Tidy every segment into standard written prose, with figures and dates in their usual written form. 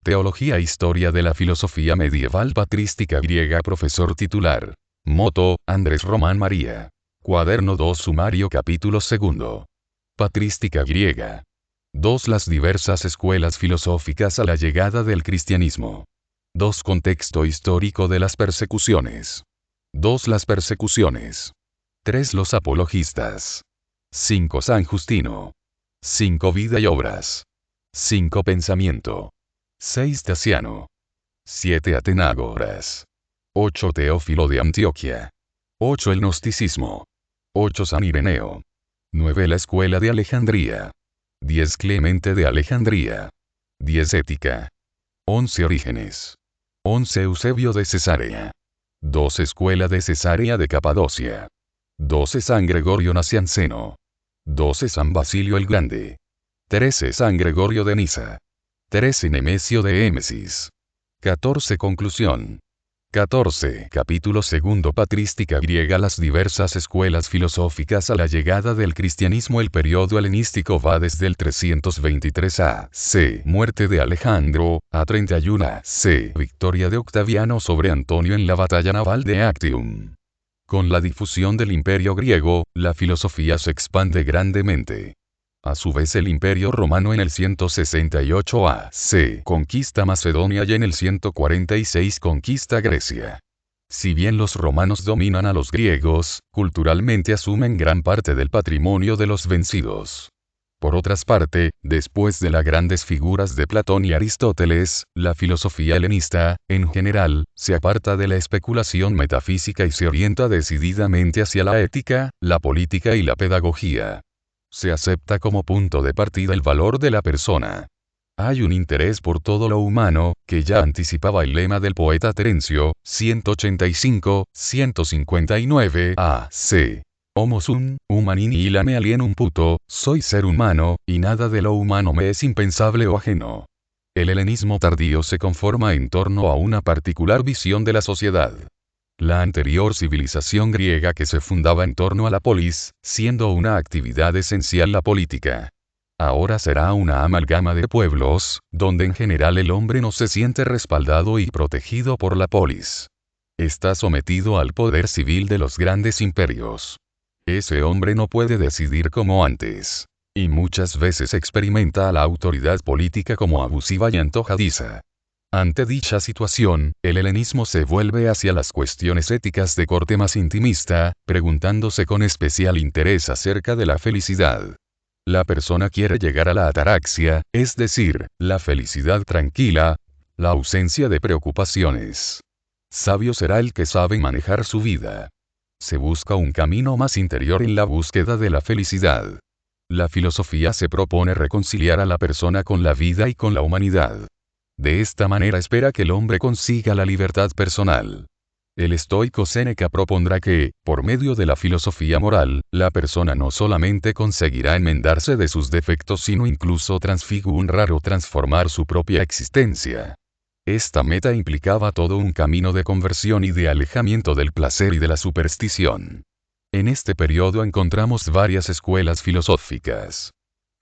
Teología e Historia de la Filosofía Medieval Patrística Griega. Profesor titular. Moto, Andrés Román María. Cuaderno 2 Sumario Capítulo 2. Patrística Griega. 2. Las diversas escuelas filosóficas a la llegada del cristianismo. 2. Contexto histórico de las persecuciones. 2. Las persecuciones. 3. Los apologistas. 5. San Justino. 5. Vida y obras. 5. Pensamiento. 6. Tasiano. 7. Atenágoras. 8. Teófilo de Antioquia. 8. El gnosticismo. 8. San Ireneo. 9. La escuela de Alejandría. 10. Clemente de Alejandría. 10. Ética. 11. Orígenes. 11. Eusebio de Cesarea. 12. Escuela de Cesarea de Capadocia. 12. San Gregorio Nacianceno. 12. San Basilio el Grande. 13. San Gregorio de Nisa. 13. Nemesio de Émesis. 14. Conclusión. 14. Capítulo 2. Patrística Griega. Las diversas escuelas filosóficas a la llegada del cristianismo. El periodo helenístico va desde el 323 a.C. Muerte de Alejandro, a 31 a.C. Victoria de Octaviano sobre Antonio en la batalla naval de Actium. Con la difusión del imperio griego, la filosofía se expande grandemente. A su vez el imperio romano en el 168 a.C. conquista Macedonia y en el 146 conquista Grecia. Si bien los romanos dominan a los griegos, culturalmente asumen gran parte del patrimonio de los vencidos. Por otra parte, después de las grandes figuras de Platón y Aristóteles, la filosofía helenista, en general, se aparta de la especulación metafísica y se orienta decididamente hacia la ética, la política y la pedagogía. Se acepta como punto de partida el valor de la persona. Hay un interés por todo lo humano, que ya anticipaba el lema del poeta Terencio, 185-159 a.c. Homo sum, humanini illa me alienum puto, soy ser humano, y nada de lo humano me es impensable o ajeno. El helenismo tardío se conforma en torno a una particular visión de la sociedad. La anterior civilización griega que se fundaba en torno a la polis, siendo una actividad esencial la política. Ahora será una amalgama de pueblos, donde en general el hombre no se siente respaldado y protegido por la polis. Está sometido al poder civil de los grandes imperios. Ese hombre no puede decidir como antes. Y muchas veces experimenta a la autoridad política como abusiva y antojadiza. Ante dicha situación, el helenismo se vuelve hacia las cuestiones éticas de corte más intimista, preguntándose con especial interés acerca de la felicidad. La persona quiere llegar a la ataraxia, es decir, la felicidad tranquila, la ausencia de preocupaciones. Sabio será el que sabe manejar su vida. Se busca un camino más interior en la búsqueda de la felicidad. La filosofía se propone reconciliar a la persona con la vida y con la humanidad. De esta manera espera que el hombre consiga la libertad personal. El estoico Séneca propondrá que, por medio de la filosofía moral, la persona no solamente conseguirá enmendarse de sus defectos sino incluso transfigurar o transformar su propia existencia. Esta meta implicaba todo un camino de conversión y de alejamiento del placer y de la superstición. En este periodo encontramos varias escuelas filosóficas.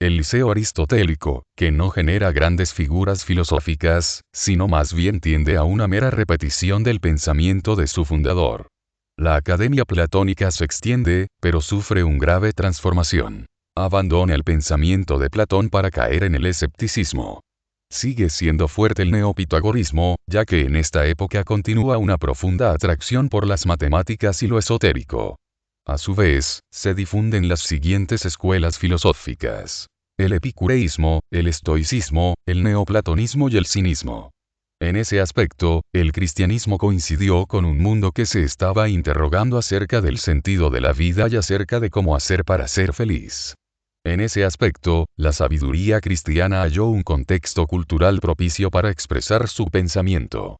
El liceo aristotélico, que no genera grandes figuras filosóficas, sino más bien tiende a una mera repetición del pensamiento de su fundador. La academia platónica se extiende, pero sufre una grave transformación. Abandona el pensamiento de Platón para caer en el escepticismo. Sigue siendo fuerte el neopitagorismo, ya que en esta época continúa una profunda atracción por las matemáticas y lo esotérico. A su vez, se difunden las siguientes escuelas filosóficas: el epicureísmo, el estoicismo, el neoplatonismo y el cinismo. En ese aspecto, el cristianismo coincidió con un mundo que se estaba interrogando acerca del sentido de la vida y acerca de cómo hacer para ser feliz. En ese aspecto, la sabiduría cristiana halló un contexto cultural propicio para expresar su pensamiento.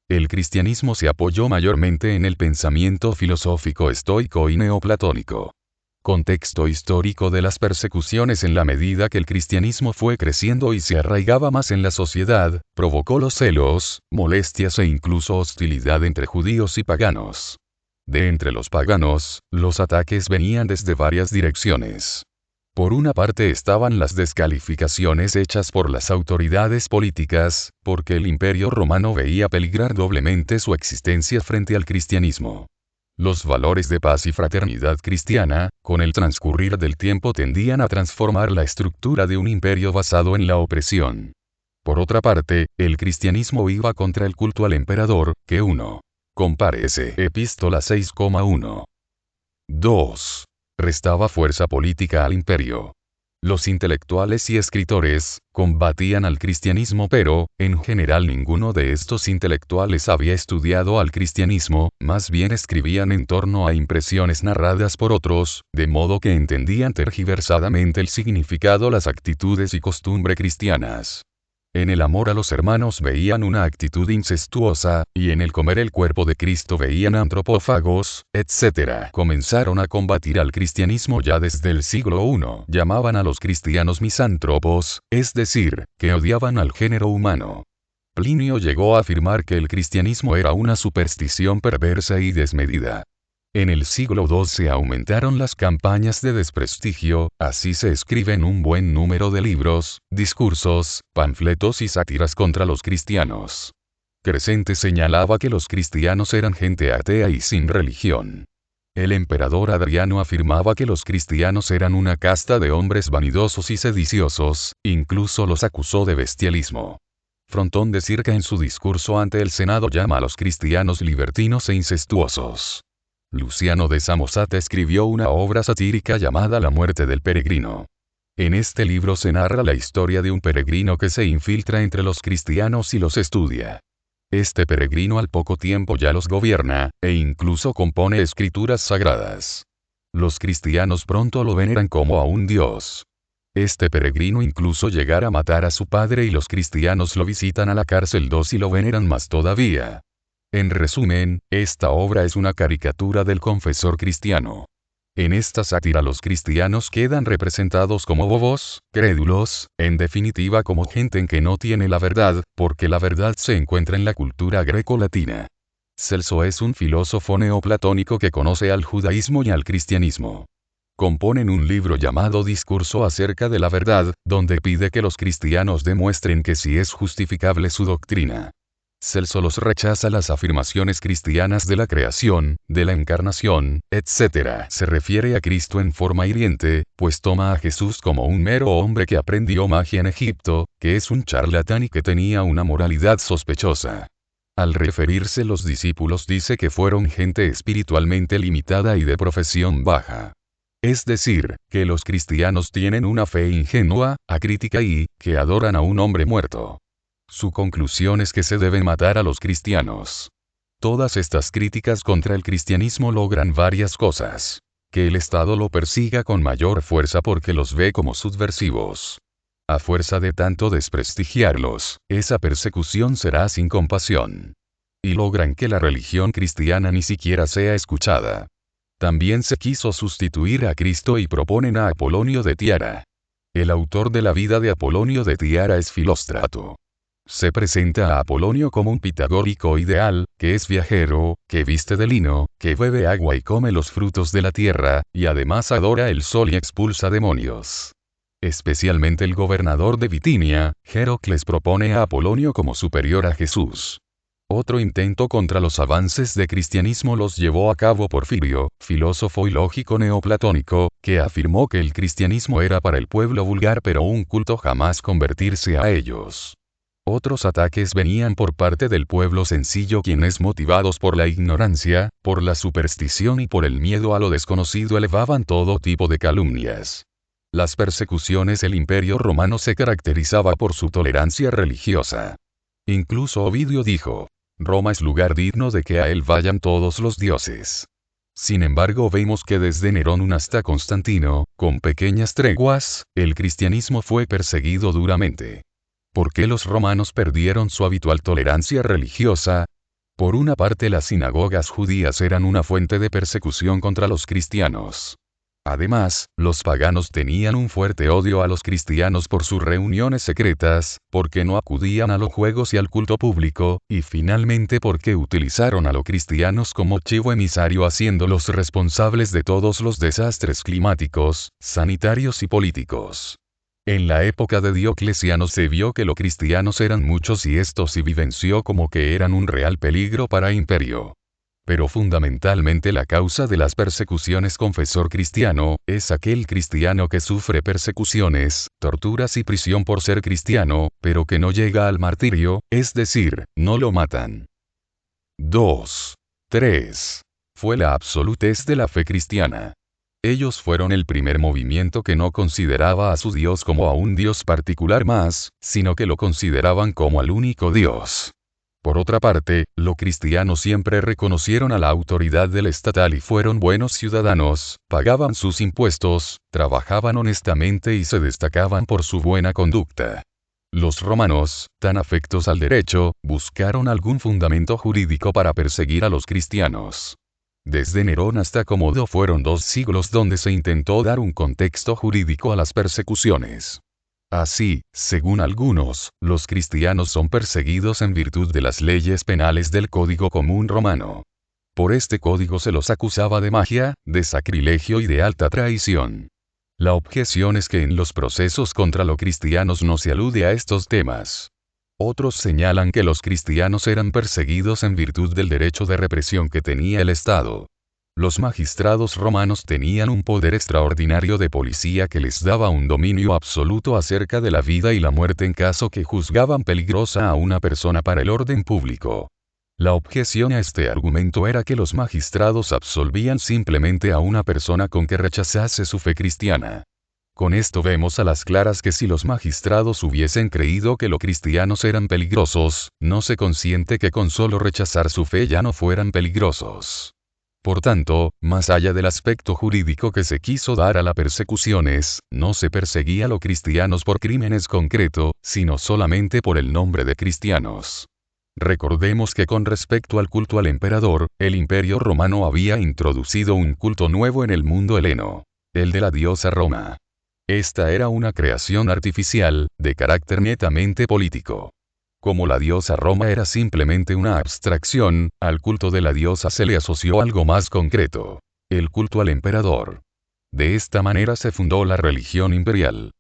El cristianismo se apoyó mayormente en el pensamiento filosófico estoico y neoplatónico. Contexto histórico de las persecuciones. En la medida que el cristianismo fue creciendo y se arraigaba más en la sociedad, provocó los celos, molestias e incluso hostilidad entre judíos y paganos. De entre los paganos, los ataques venían desde varias direcciones. Por una parte estaban las descalificaciones hechas por las autoridades políticas, porque el Imperio Romano veía peligrar doblemente su existencia frente al cristianismo. Los valores de paz y fraternidad cristiana, con el transcurrir del tiempo tendían a transformar la estructura de un imperio basado en la opresión. Por otra parte, el cristianismo iba contra el culto al emperador, que 1. Compare ese Epístola 6,1. 2. Restaba fuerza política al imperio. Los intelectuales y escritores combatían al cristianismo, pero, en general, ninguno de estos intelectuales había estudiado al cristianismo, más bien escribían en torno a impresiones narradas por otros, de modo que entendían tergiversadamente el significado, las actitudes y costumbres cristianas. En el amor a los hermanos veían una actitud incestuosa, y en el comer el cuerpo de Cristo veían antropófagos, etc. Comenzaron a combatir al cristianismo ya desde el siglo I. Llamaban a los cristianos misántropos, es decir, que odiaban al género humano. Plinio llegó a afirmar que el cristianismo era una superstición perversa y desmedida. En el siglo II se aumentaron las campañas de desprestigio, así se escriben un buen número de libros, discursos, panfletos y sátiras contra los cristianos. Crescente señalaba que los cristianos eran gente atea y sin religión. El emperador Adriano afirmaba que los cristianos eran una casta de hombres vanidosos y sediciosos, incluso los acusó de bestialismo. Frontón de Circa en su discurso ante el Senado llama a los cristianos libertinos e incestuosos. Luciano de Samosata escribió una obra satírica llamada La muerte del peregrino. En este libro se narra la historia de un peregrino que se infiltra entre los cristianos y los estudia. Este peregrino al poco tiempo ya los gobierna, e incluso compone escrituras sagradas. Los cristianos pronto lo veneran como a un dios. Este peregrino incluso llegara a matar a su padre y los cristianos lo visitan a la cárcel 2 y lo veneran más todavía. En resumen, esta obra es una caricatura del confesor cristiano. En esta sátira los cristianos quedan representados como bobos, crédulos, en definitiva como gente en que no tiene la verdad, porque la verdad se encuentra en la cultura greco-latina. Celso es un filósofo neoplatónico que conoce al judaísmo y al cristianismo. Componen un libro llamado Discurso acerca de la verdad, donde pide que los cristianos demuestren que sí es justificable su doctrina. Celso los rechaza las afirmaciones cristianas de la creación, de la encarnación, etc. Se refiere a Cristo en forma hiriente, pues toma a Jesús como un mero hombre que aprendió magia en Egipto, que es un charlatán y que tenía una moralidad sospechosa. Al referirse los discípulos dice que fueron gente espiritualmente limitada y de profesión baja. Es decir, que los cristianos tienen una fe ingenua, acrítica y, que adoran a un hombre muerto. Su conclusión es que se deben matar a los cristianos. Todas estas críticas contra el cristianismo logran varias cosas. Que el Estado lo persiga con mayor fuerza porque los ve como subversivos. A fuerza de tanto desprestigiarlos, esa persecución será sin compasión. Y logran que la religión cristiana ni siquiera sea escuchada. También se quiso sustituir a Cristo y proponen a Apolonio de Tiara. El autor de la vida de Apolonio de Tiara es Filóstrato. Se presenta a Apolonio como un pitagórico ideal, que es viajero, que viste de lino, que bebe agua y come los frutos de la tierra, y además adora el sol y expulsa demonios. Especialmente el gobernador de Bitinia, Heracles, propone a Apolonio como superior a Jesús. Otro intento contra los avances de cristianismo los llevó a cabo Porfirio, filósofo y lógico neoplatónico, que afirmó que el cristianismo era para el pueblo vulgar pero un culto jamás convertirse a ellos. Otros ataques venían por parte del pueblo sencillo quienes motivados por la ignorancia, por la superstición y por el miedo a lo desconocido elevaban todo tipo de calumnias. Las persecuciones del Imperio Romano se caracterizaba por su tolerancia religiosa. Incluso Ovidio dijo, Roma es lugar digno de que a él vayan todos los dioses. Sin embargo vemos que desde Nerón hasta Constantino, con pequeñas treguas, el cristianismo fue perseguido duramente. ¿Por qué los romanos perdieron su habitual tolerancia religiosa? Por una parte las sinagogas judías eran una fuente de persecución contra los cristianos. Además, los paganos tenían un fuerte odio a los cristianos por sus reuniones secretas, porque no acudían a los juegos y al culto público, y finalmente porque utilizaron a los cristianos como chivo emisario haciéndolos responsables de todos los desastres climáticos, sanitarios y políticos. En la época de Diocleciano se vio que los cristianos eran muchos y esto se vivenció como que eran un real peligro para el imperio. Pero fundamentalmente la causa de las persecuciones confesor cristiano, es aquel cristiano que sufre persecuciones, torturas y prisión por ser cristiano, pero que no llega al martirio, es decir, no lo matan. 2. 3. Fue la absolutez de la fe cristiana. Ellos fueron el primer movimiento que no consideraba a su Dios como a un Dios particular más, sino que lo consideraban como al único Dios. Por otra parte, los cristianos siempre reconocieron a la autoridad del estatal y fueron buenos ciudadanos, pagaban sus impuestos, trabajaban honestamente y se destacaban por su buena conducta. Los romanos, tan afectos al derecho, buscaron algún fundamento jurídico para perseguir a los cristianos. Desde Nerón hasta Cómodo fueron 2 siglos donde se intentó dar un contexto jurídico a las persecuciones. Así, según algunos, los cristianos son perseguidos en virtud de las leyes penales del Código Común Romano. Por este código se los acusaba de magia, de sacrilegio y de alta traición. La objeción es que en los procesos contra los cristianos no se alude a estos temas. Otros señalan que los cristianos eran perseguidos en virtud del derecho de represión que tenía el Estado. Los magistrados romanos tenían un poder extraordinario de policía que les daba un dominio absoluto acerca de la vida y la muerte en caso que juzgaban peligrosa a una persona para el orden público. La objeción a este argumento era que los magistrados absolvían simplemente a una persona con que rechazase su fe cristiana. Con esto vemos a las claras que si los magistrados hubiesen creído que los cristianos eran peligrosos, no se consiente que con solo rechazar su fe ya no fueran peligrosos. Por tanto, más allá del aspecto jurídico que se quiso dar a las persecuciones, no se perseguía a los cristianos por crímenes concretos, sino solamente por el nombre de cristianos. Recordemos que con respecto al culto al emperador, el imperio romano había introducido un culto nuevo en el mundo heleno, el de la diosa Roma. Esta era una creación artificial, de carácter netamente político. Como la diosa Roma era simplemente una abstracción, al culto de la diosa se le asoció algo más concreto: el culto al emperador. De esta manera se fundó la religión imperial.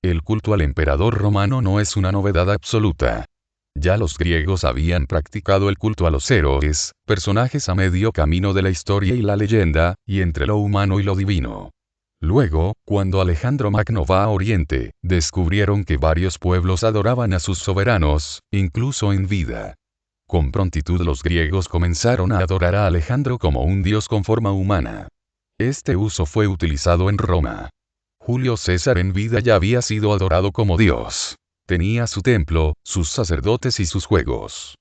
El culto al emperador romano no es una novedad absoluta. Ya los griegos habían practicado el culto a los héroes, personajes a medio camino de la historia y la leyenda, y entre lo humano y lo divino. Luego, cuando Alejandro Magno va a Oriente, descubrieron que varios pueblos adoraban a sus soberanos, incluso en vida. Con prontitud los griegos comenzaron a adorar a Alejandro como un dios con forma humana. Este uso fue utilizado en Roma. Julio César en vida ya había sido adorado como dios. Tenía su templo, sus sacerdotes y sus juegos.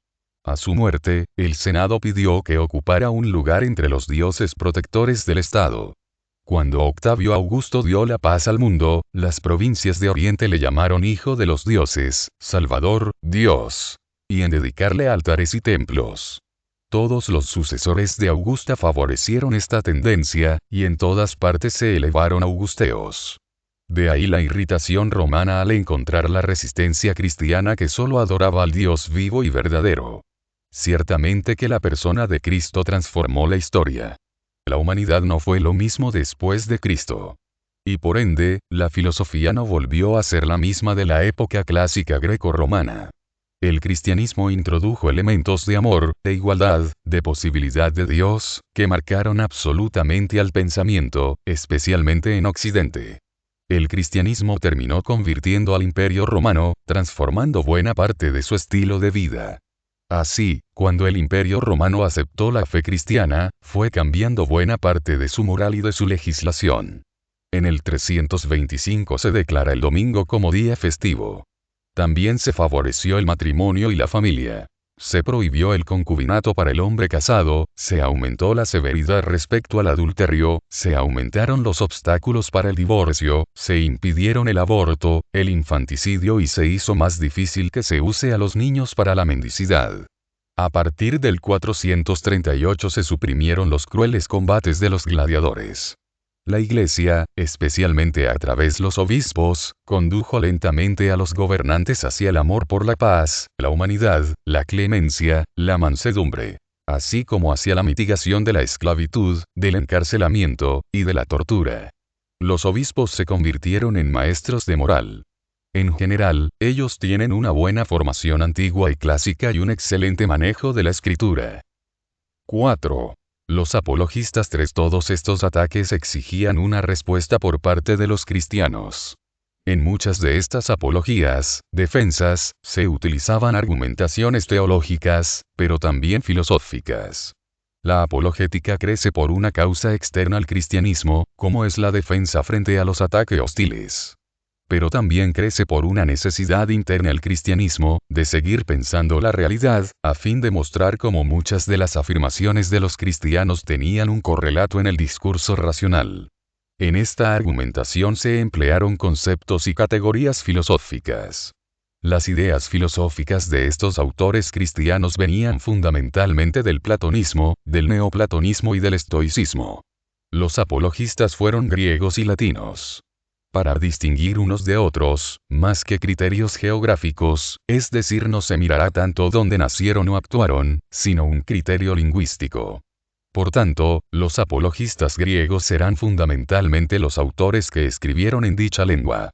A su muerte, el Senado pidió que ocupara un lugar entre los dioses protectores del Estado. Cuando Octavio Augusto dio la paz al mundo, las provincias de Oriente le llamaron Hijo de los Dioses, Salvador, Dios, y en dedicarle altares y templos. Todos los sucesores de Augusta favorecieron esta tendencia, y en todas partes se elevaron augusteos. De ahí la irritación romana al encontrar la resistencia cristiana que solo adoraba al Dios vivo y verdadero. Ciertamente que la persona de Cristo transformó la historia. La humanidad no fue lo mismo después de Cristo. Y por ende, la filosofía no volvió a ser la misma de la época clásica greco-romana. El cristianismo introdujo elementos de amor, de igualdad, de posibilidad de Dios, que marcaron absolutamente al pensamiento, especialmente en Occidente. El cristianismo terminó convirtiendo al Imperio Romano, transformando buena parte de su estilo de vida. Así, cuando el Imperio Romano aceptó la fe cristiana, fue cambiando buena parte de su moral y de su legislación. En el 325 se declara el domingo como día festivo. También se favoreció el matrimonio y la familia. Se prohibió el concubinato para el hombre casado, se aumentó la severidad respecto al adulterio, se aumentaron los obstáculos para el divorcio, se impidieron el aborto, el infanticidio y se hizo más difícil que se use a los niños para la mendicidad. A partir del 438 se suprimieron los crueles combates de los gladiadores. La Iglesia, especialmente a través de los obispos, condujo lentamente a los gobernantes hacia el amor por la paz, la humanidad, la clemencia, la mansedumbre, así como hacia la mitigación de la esclavitud, del encarcelamiento, y de la tortura. Los obispos se convirtieron en maestros de moral. En general, ellos tienen una buena formación antigua y clásica y un excelente manejo de la escritura. 4. Los apologistas. Todos estos ataques exigían una respuesta por parte de los cristianos. En muchas de estas apologías, defensas, se utilizaban argumentaciones teológicas, pero también filosóficas. La apologética crece por una causa externa al cristianismo, como es la defensa frente a los ataques hostiles. Pero también crece por una necesidad interna al cristianismo, de seguir pensando la realidad, a fin de mostrar cómo muchas de las afirmaciones de los cristianos tenían un correlato en el discurso racional. En esta argumentación se emplearon conceptos y categorías filosóficas. Las ideas filosóficas de estos autores cristianos venían fundamentalmente del platonismo, del neoplatonismo y del estoicismo. Los apologistas fueron griegos y latinos. Para distinguir unos de otros, más que criterios geográficos, es decir, no se mirará tanto dónde nacieron o actuaron, sino un criterio lingüístico. Por tanto, los apologistas griegos serán fundamentalmente los autores que escribieron en dicha lengua.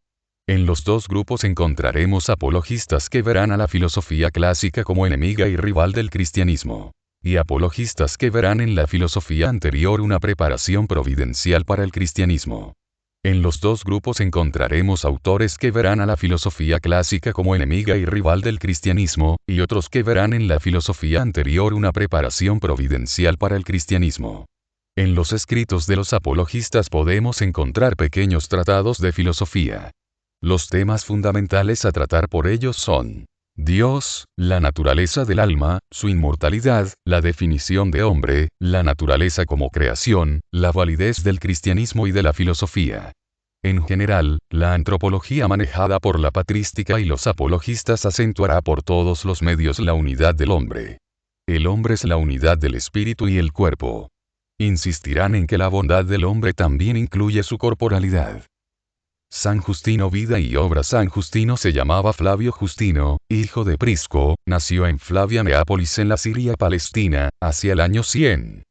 En los dos grupos encontraremos apologistas que verán a la filosofía clásica como enemiga y rival del cristianismo, y apologistas que verán en la filosofía anterior una preparación providencial para el cristianismo. En los dos grupos encontraremos autores que verán a la filosofía clásica como enemiga y rival del cristianismo, y otros que verán en la filosofía anterior una preparación providencial para el cristianismo. En los escritos de los apologistas podemos encontrar pequeños tratados de filosofía. Los temas fundamentales a tratar por ellos son Dios, la naturaleza del alma, su inmortalidad, la definición de hombre, la naturaleza como creación, la validez del cristianismo y de la filosofía. En general, la antropología manejada por la patrística y los apologistas acentuará por todos los medios la unidad del hombre. El hombre es la unidad del espíritu y el cuerpo. Insistirán en que la bondad del hombre también incluye su corporalidad. San Justino. Vida y obra. San Justino se llamaba Flavio Justino, hijo de Prisco, nació en Flavia Neápolis en la Siria Palestina, hacia el año 100.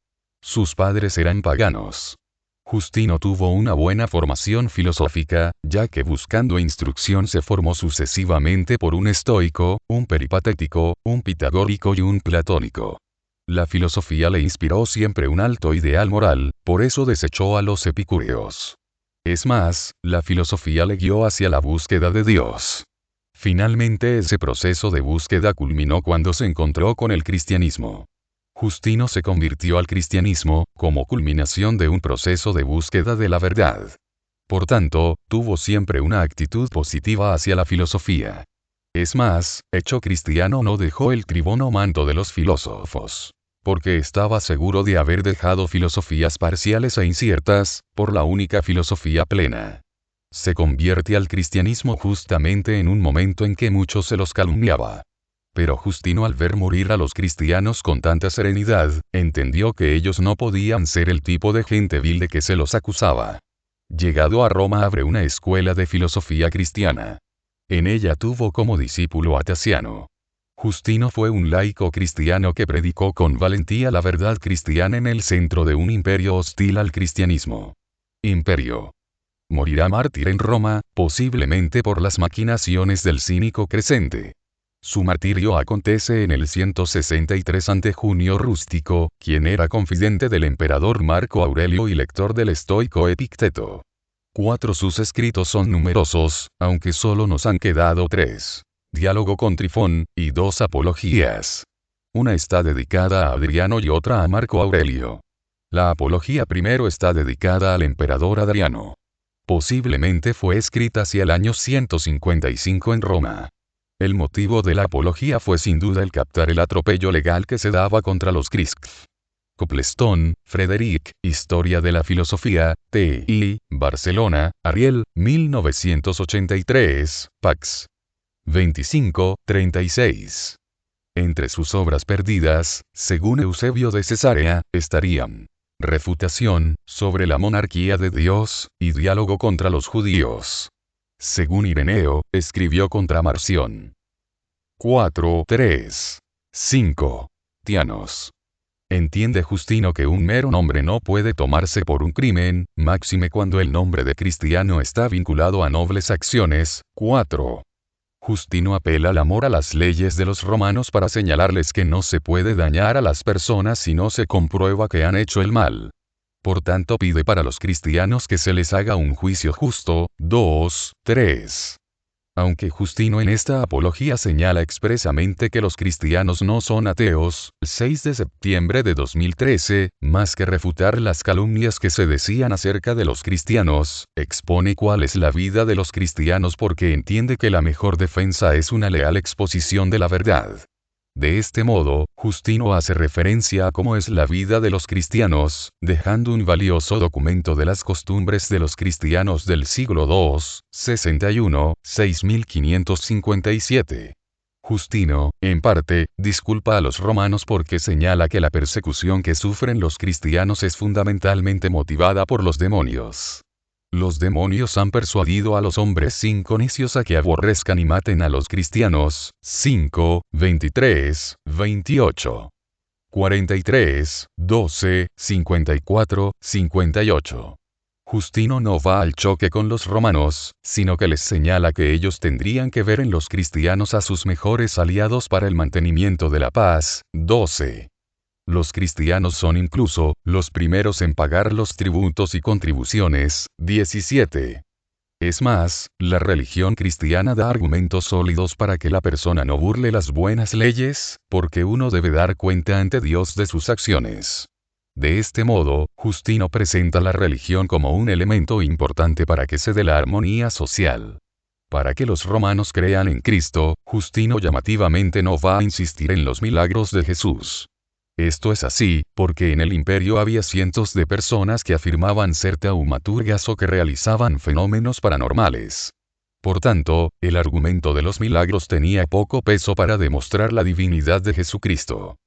Sus padres eran paganos. Justino tuvo una buena formación filosófica, ya que buscando instrucción se formó sucesivamente por un estoico, un peripatético, un pitagórico y un platónico. La filosofía le inspiró siempre un alto ideal moral, por eso desechó a los epicúreos. Es más, la filosofía le guió hacia la búsqueda de Dios. Finalmente ese proceso de búsqueda culminó cuando se encontró con el cristianismo. Justino se convirtió al cristianismo, como culminación de un proceso de búsqueda de la verdad. Por tanto, tuvo siempre una actitud positiva hacia la filosofía. Es más, hecho cristiano no dejó el tribuno manto de los filósofos, porque estaba seguro de haber dejado filosofías parciales e inciertas, por la única filosofía plena. Se convierte al cristianismo justamente en un momento en que muchos se los calumniaba. Pero Justino, al ver morir a los cristianos con tanta serenidad, entendió que ellos no podían ser el tipo de gente vil de que se los acusaba. Llegado a Roma abre una escuela de filosofía cristiana. En ella tuvo como discípulo a Tasiano. Justino fue un laico cristiano que predicó con valentía la verdad cristiana en el centro de un imperio hostil al cristianismo. Imperio. Morirá mártir en Roma, posiblemente por las maquinaciones del cínico Crescente. Su martirio acontece en el 163 ante Junio Rústico, quien era confidente del emperador Marco Aurelio y lector del estoico Epicteto. 4. Sus escritos son numerosos, aunque solo nos han quedado 3. Diálogo con Trifón, y 2 apologías. Una está dedicada a Adriano y otra a Marco Aurelio. La apología primero está dedicada al emperador Adriano. Posiblemente fue escrita hacia el año 155 en Roma. El motivo de la apología fue sin duda el captar el atropello legal que se daba contra los cristianos. Coplestón, Frederic, Historia de la Filosofía, T.I., Barcelona, Ariel, 1983, Pax. 25, 36. Entre sus obras perdidas, según Eusebio de Cesarea, estarían refutación, sobre la monarquía de Dios, y diálogo contra los judíos. Según Ireneo, escribió contra Marción. 4, 3, 5. Tianos. Entiende Justino que un mero nombre no puede tomarse por un crimen, máxime cuando el nombre de cristiano está vinculado a nobles acciones. 4. Justino apela al amor a las leyes de los romanos para señalarles que no se puede dañar a las personas si no se comprueba que han hecho el mal. Por tanto pide para los cristianos que se les haga un juicio justo. 2, 3. Aunque Justino en esta apología señala expresamente que los cristianos no son ateos, el 6 de septiembre de 2013, más que refutar las calumnias que se decían acerca de los cristianos, expone cuál es la vida de los cristianos porque entiende que la mejor defensa es una leal exposición de la verdad. De este modo, Justino hace referencia a cómo es la vida de los cristianos, dejando un valioso documento de las costumbres de los cristianos del siglo II, 61, 6557. Justino, en parte, disculpa a los romanos porque señala que la persecución que sufren los cristianos es fundamentalmente motivada por los demonios. Los demonios han persuadido a los hombres necios a que aborrezcan y maten a los cristianos. 5, 23, 28. 43, 12, 54, 58. Justino no va al choque con los romanos, sino que les señala que ellos tendrían que ver en los cristianos a sus mejores aliados para el mantenimiento de la paz. 12. Los cristianos son incluso los primeros en pagar los tributos y contribuciones. 17. Es más, la religión cristiana da argumentos sólidos para que la persona no burle las buenas leyes, porque uno debe dar cuenta ante Dios de sus acciones. De este modo, Justino presenta la religión como un elemento importante para que se dé la armonía social. Para que los romanos crean en Cristo, Justino llamativamente no va a insistir en los milagros de Jesús. Esto es así, porque en el imperio había cientos de personas que afirmaban ser taumaturgas o que realizaban fenómenos paranormales. Por tanto, el argumento de los milagros tenía poco peso para demostrar la divinidad de Jesucristo.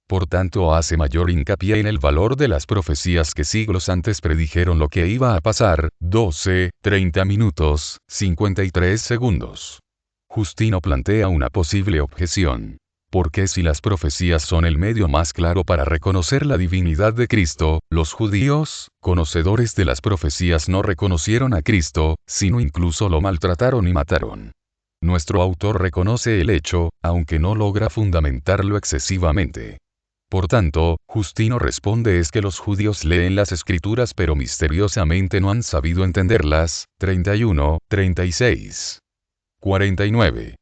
Por tanto, hace mayor hincapié en el valor de las profecías que siglos antes predijeron lo que iba a pasar. 12, 30 minutos, 53 segundos. Justino plantea una posible objeción. Porque si las profecías son el medio más claro para reconocer la divinidad de Cristo, los judíos, conocedores de las profecías no reconocieron a Cristo, sino incluso lo maltrataron y mataron. Nuestro autor reconoce el hecho, aunque no logra fundamentarlo excesivamente. Por tanto, Justino responde es que los judíos leen las escrituras pero misteriosamente no han sabido entenderlas. 31, 36. 49.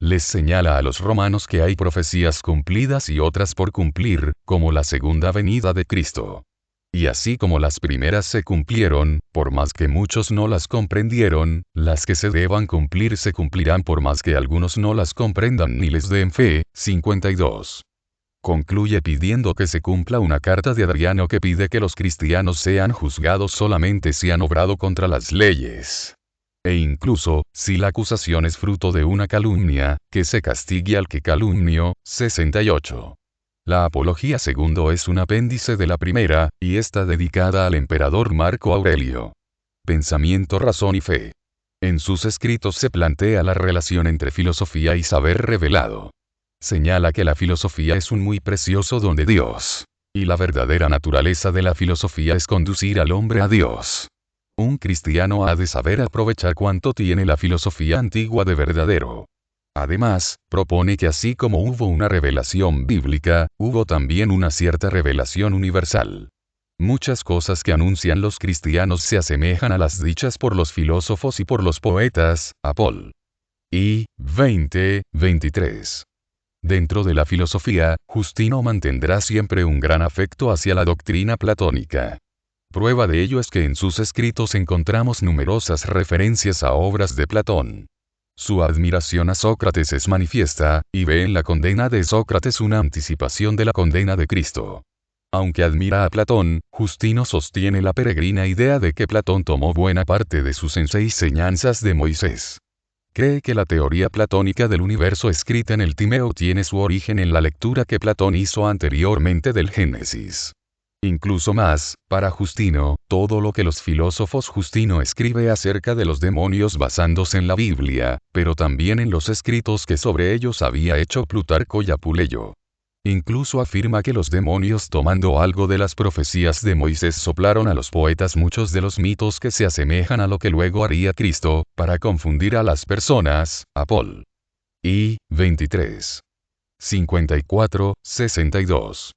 Les señala a los romanos que hay profecías cumplidas y otras por cumplir, como la segunda venida de Cristo. Y así como las primeras se cumplieron, por más que muchos no las comprendieron, las que se deban cumplir se cumplirán por más que algunos no las comprendan ni les den fe. 52. Concluye pidiendo que se cumpla una carta de Adriano que pide que los cristianos sean juzgados solamente si han obrado contra las leyes. E incluso, si la acusación es fruto de una calumnia, que se castigue al que calumnió. 68. La Apología segundo es un apéndice de la primera, y está dedicada al emperador Marco Aurelio. Pensamiento, razón y fe. En sus escritos se plantea la relación entre filosofía y saber revelado. Señala que la filosofía es un muy precioso don de Dios. Y la verdadera naturaleza de la filosofía es conducir al hombre a Dios. Un cristiano ha de saber aprovechar cuanto tiene la filosofía antigua de verdadero. Además, propone que así como hubo una revelación bíblica, hubo también una cierta revelación universal. Muchas cosas que anuncian los cristianos se asemejan a las dichas por los filósofos y por los poetas. Apol. Y 20, 23. Dentro de la filosofía, Justino mantendrá siempre un gran afecto hacia la doctrina platónica. Prueba de ello es que en sus escritos encontramos numerosas referencias a obras de Platón. Su admiración a Sócrates es manifiesta, y ve en la condena de Sócrates una anticipación de la condena de Cristo. Aunque admira a Platón, Justino sostiene la peregrina idea de que Platón tomó buena parte de sus enseñanzas de Moisés. Cree que la teoría platónica del universo escrita en el Timeo tiene su origen en la lectura que Platón hizo anteriormente del Génesis. Incluso más, para Justino, todo lo que los filósofos Justino escribe acerca de los demonios basándose en la Biblia, pero también en los escritos que sobre ellos había hecho Plutarco y Apuleyo. Incluso afirma que los demonios, tomando algo de las profecías de Moisés, soplaron a los poetas muchos de los mitos que se asemejan a lo que luego haría Cristo, para confundir a las personas. Apol. I. 23. 54, 62.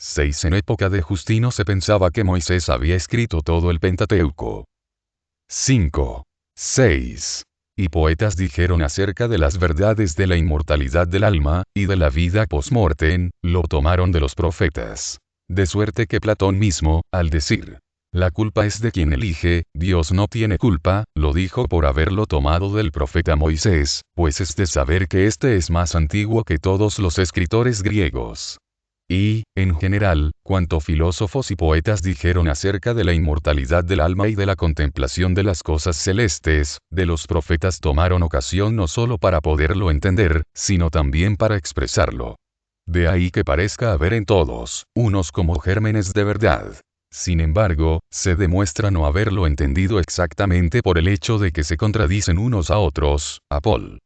6. En época de Justino se pensaba que Moisés había escrito todo el Pentateuco. 5. 6. Y poetas dijeron acerca de las verdades de la inmortalidad del alma, y de la vida post-mortem, lo tomaron de los profetas. De suerte que Platón mismo, al decir, la culpa es de quien elige, Dios no tiene culpa, lo dijo por haberlo tomado del profeta Moisés, pues es de saber que este es más antiguo que todos los escritores griegos. Y, en general, cuanto filósofos y poetas dijeron acerca de la inmortalidad del alma y de la contemplación de las cosas celestes, de los profetas tomaron ocasión no solo para poderlo entender, sino también para expresarlo. De ahí que parezca haber en todos, unos como gérmenes de verdad. Sin embargo, se demuestra no haberlo entendido exactamente por el hecho de que se contradicen unos a otros. Apol.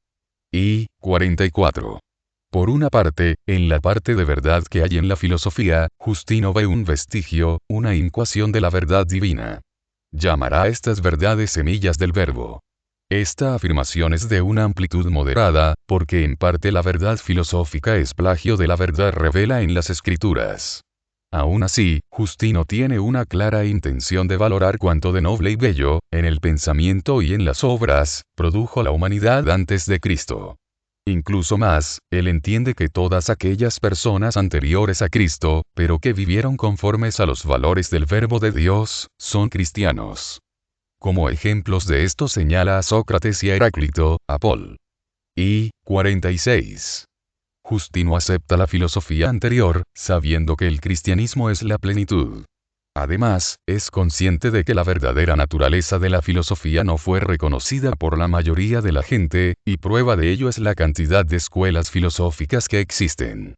I. 44. Por una parte, en la parte de verdad que hay en la filosofía, Justino ve un vestigio, una incuación de la verdad divina. Llamará a estas verdades semillas del verbo. Esta afirmación es de una amplitud moderada, porque en parte la verdad filosófica es plagio de la verdad revela en las escrituras. Aún así, Justino tiene una clara intención de valorar cuanto de noble y bello, en el pensamiento y en las obras, produjo la humanidad antes de Cristo. Incluso más, él entiende que todas aquellas personas anteriores a Cristo, pero que vivieron conformes a los valores del Verbo de Dios, son cristianos. Como ejemplos de esto señala a Sócrates y a Heráclito. Apol. I. 46. Justino acepta la filosofía anterior, sabiendo que el cristianismo es la plenitud. Además, es consciente de que la verdadera naturaleza de la filosofía no fue reconocida por la mayoría de la gente, y prueba de ello es la cantidad de escuelas filosóficas que existen.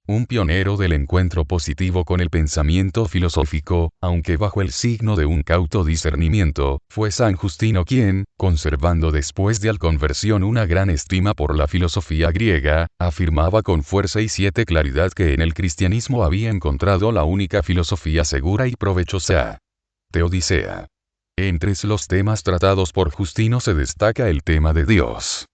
Un pionero del encuentro positivo con el pensamiento filosófico, aunque bajo el signo de un cauto discernimiento, fue San Justino quien, conservando después de la conversión una gran estima por la filosofía griega, afirmaba con fuerza y claridad que en el cristianismo había encontrado la única filosofía segura y provechosa. Teodicea. Entre los temas tratados por Justino se destaca el tema de Dios.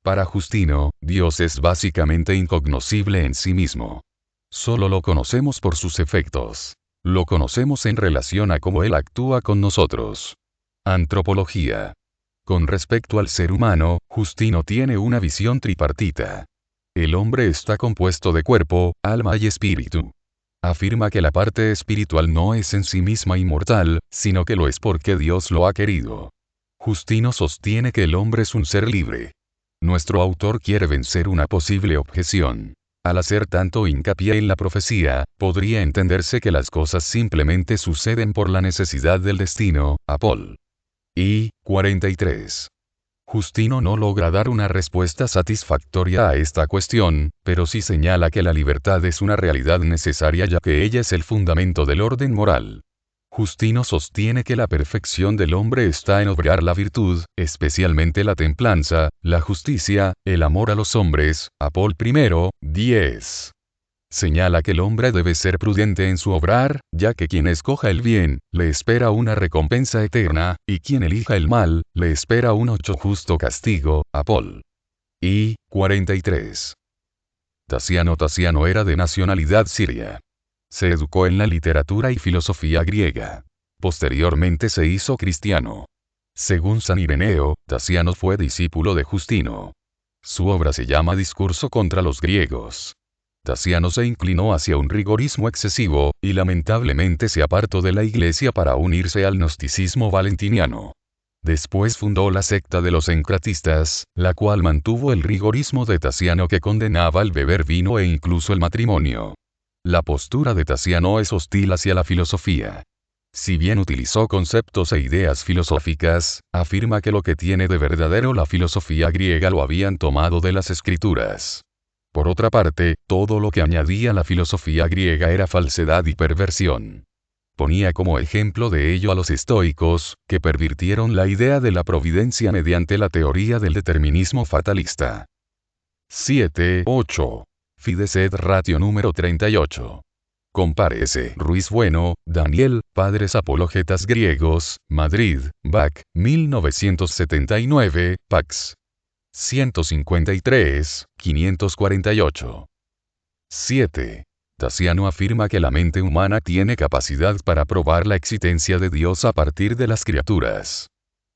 Para Justino, Dios es básicamente incognoscible en sí mismo. Solo lo conocemos por sus efectos. Lo conocemos en relación a cómo Él actúa con nosotros. Antropología. Con respecto al ser humano, Justino tiene una visión tripartita. El hombre está compuesto de cuerpo, alma y espíritu. Afirma que la parte espiritual no es en sí misma inmortal, sino que lo es porque Dios lo ha querido. Justino sostiene que el hombre es un ser libre. Nuestro autor quiere vencer una posible objeción. Al hacer tanto hincapié en la profecía, podría entenderse que las cosas simplemente suceden por la necesidad del destino. Apol. I. 43. Justino no logra dar una respuesta satisfactoria a esta cuestión, pero sí señala que la libertad es una realidad necesaria ya que ella es el fundamento del orden moral. Justino sostiene que la perfección del hombre está en obrar la virtud, especialmente la templanza, la justicia, el amor a los hombres. Apol. 10. Señala que el hombre debe ser prudente en su obrar, ya que quien escoja el bien, le espera una recompensa eterna, y quien elija el mal, le espera un justo castigo. Apol. I. 43. Tasiano era de nacionalidad siria. Se educó en la literatura y filosofía griega. Posteriormente se hizo cristiano. Según San Ireneo, Tasiano fue discípulo de Justino. Su obra se llama Discurso contra los griegos. Tasiano se inclinó hacia un rigorismo excesivo, y lamentablemente se apartó de la iglesia para unirse al gnosticismo valentiniano. Después fundó la secta de los encratistas, la cual mantuvo el rigorismo de Tasiano que condenaba el beber vino e incluso el matrimonio. La postura de Tasiano es hostil hacia la filosofía. Si bien utilizó conceptos e ideas filosóficas, afirma que lo que tiene de verdadero la filosofía griega lo habían tomado de las escrituras. Por otra parte, todo lo que añadía la filosofía griega era falsedad y perversión. Ponía como ejemplo de ello a los estoicos, que pervirtieron la idea de la providencia mediante la teoría del determinismo fatalista. 7.8. Fides et Ratio número 38. Compárese. Ruiz Bueno, Daniel, Padres Apologetas Griegos, Madrid, BAC, 1979, Pax. 153, 548. 7. Daciano afirma que la mente humana tiene capacidad para probar la existencia de Dios a partir de las criaturas.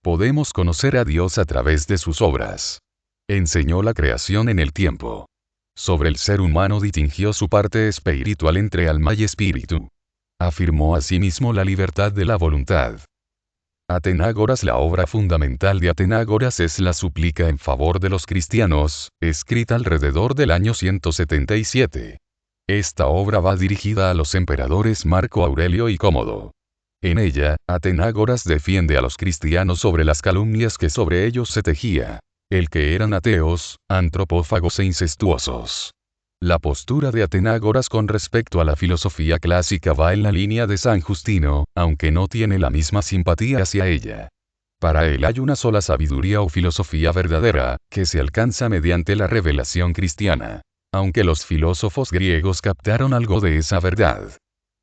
Podemos conocer a Dios a través de sus obras. Enseñó la creación en el tiempo. Sobre el ser humano distinguió su parte espiritual entre alma y espíritu. Afirmó asimismo la libertad de la voluntad. Atenágoras. La obra fundamental de Atenágoras es la súplica en favor de los cristianos, escrita alrededor del año 177. Esta obra va dirigida a los emperadores Marco Aurelio y Cómodo. En ella, Atenágoras defiende a los cristianos sobre las calumnias que sobre ellos se tejía. El que eran ateos, antropófagos e incestuosos. La postura de Atenágoras con respecto a la filosofía clásica va en la línea de San Justino, aunque no tiene la misma simpatía hacia ella. Para él hay una sola sabiduría o filosofía verdadera, que se alcanza mediante la revelación cristiana. Aunque los filósofos griegos captaron algo de esa verdad.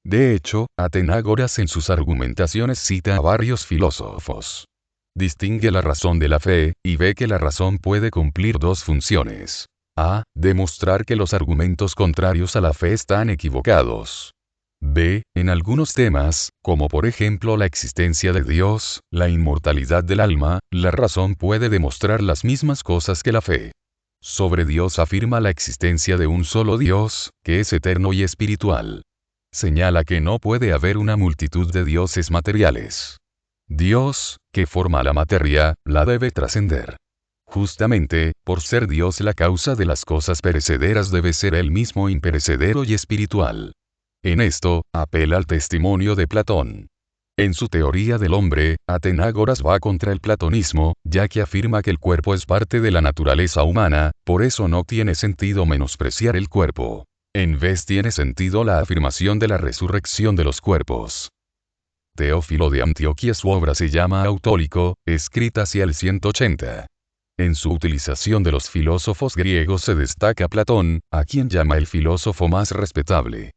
De hecho, Atenágoras en sus argumentaciones cita a varios filósofos. Distingue la razón de la fe, y ve que la razón puede cumplir dos funciones. A. Demostrar que los argumentos contrarios a la fe están equivocados. B. En algunos temas, como por ejemplo la existencia de Dios, la inmortalidad del alma, la razón puede demostrar las mismas cosas que la fe. Sobre Dios afirma la existencia de un solo Dios, que es eterno y espiritual. Señala que no puede haber una multitud de dioses materiales. Dios, que forma la materia, la debe trascender. Justamente, por ser Dios la causa de las cosas perecederas debe ser Él mismo imperecedero y espiritual. En esto, apela al testimonio de Platón. En su teoría del hombre, Atenágoras va contra el platonismo, ya que afirma que el cuerpo es parte de la naturaleza humana, por eso no tiene sentido menospreciar el cuerpo. En vez tiene sentido la afirmación de la resurrección de los cuerpos. Teófilo de Antioquía. Su obra se llama Autólico, escrita hacia el 180. En su utilización de los filósofos griegos se destaca Platón, a quien llama el filósofo más respetable.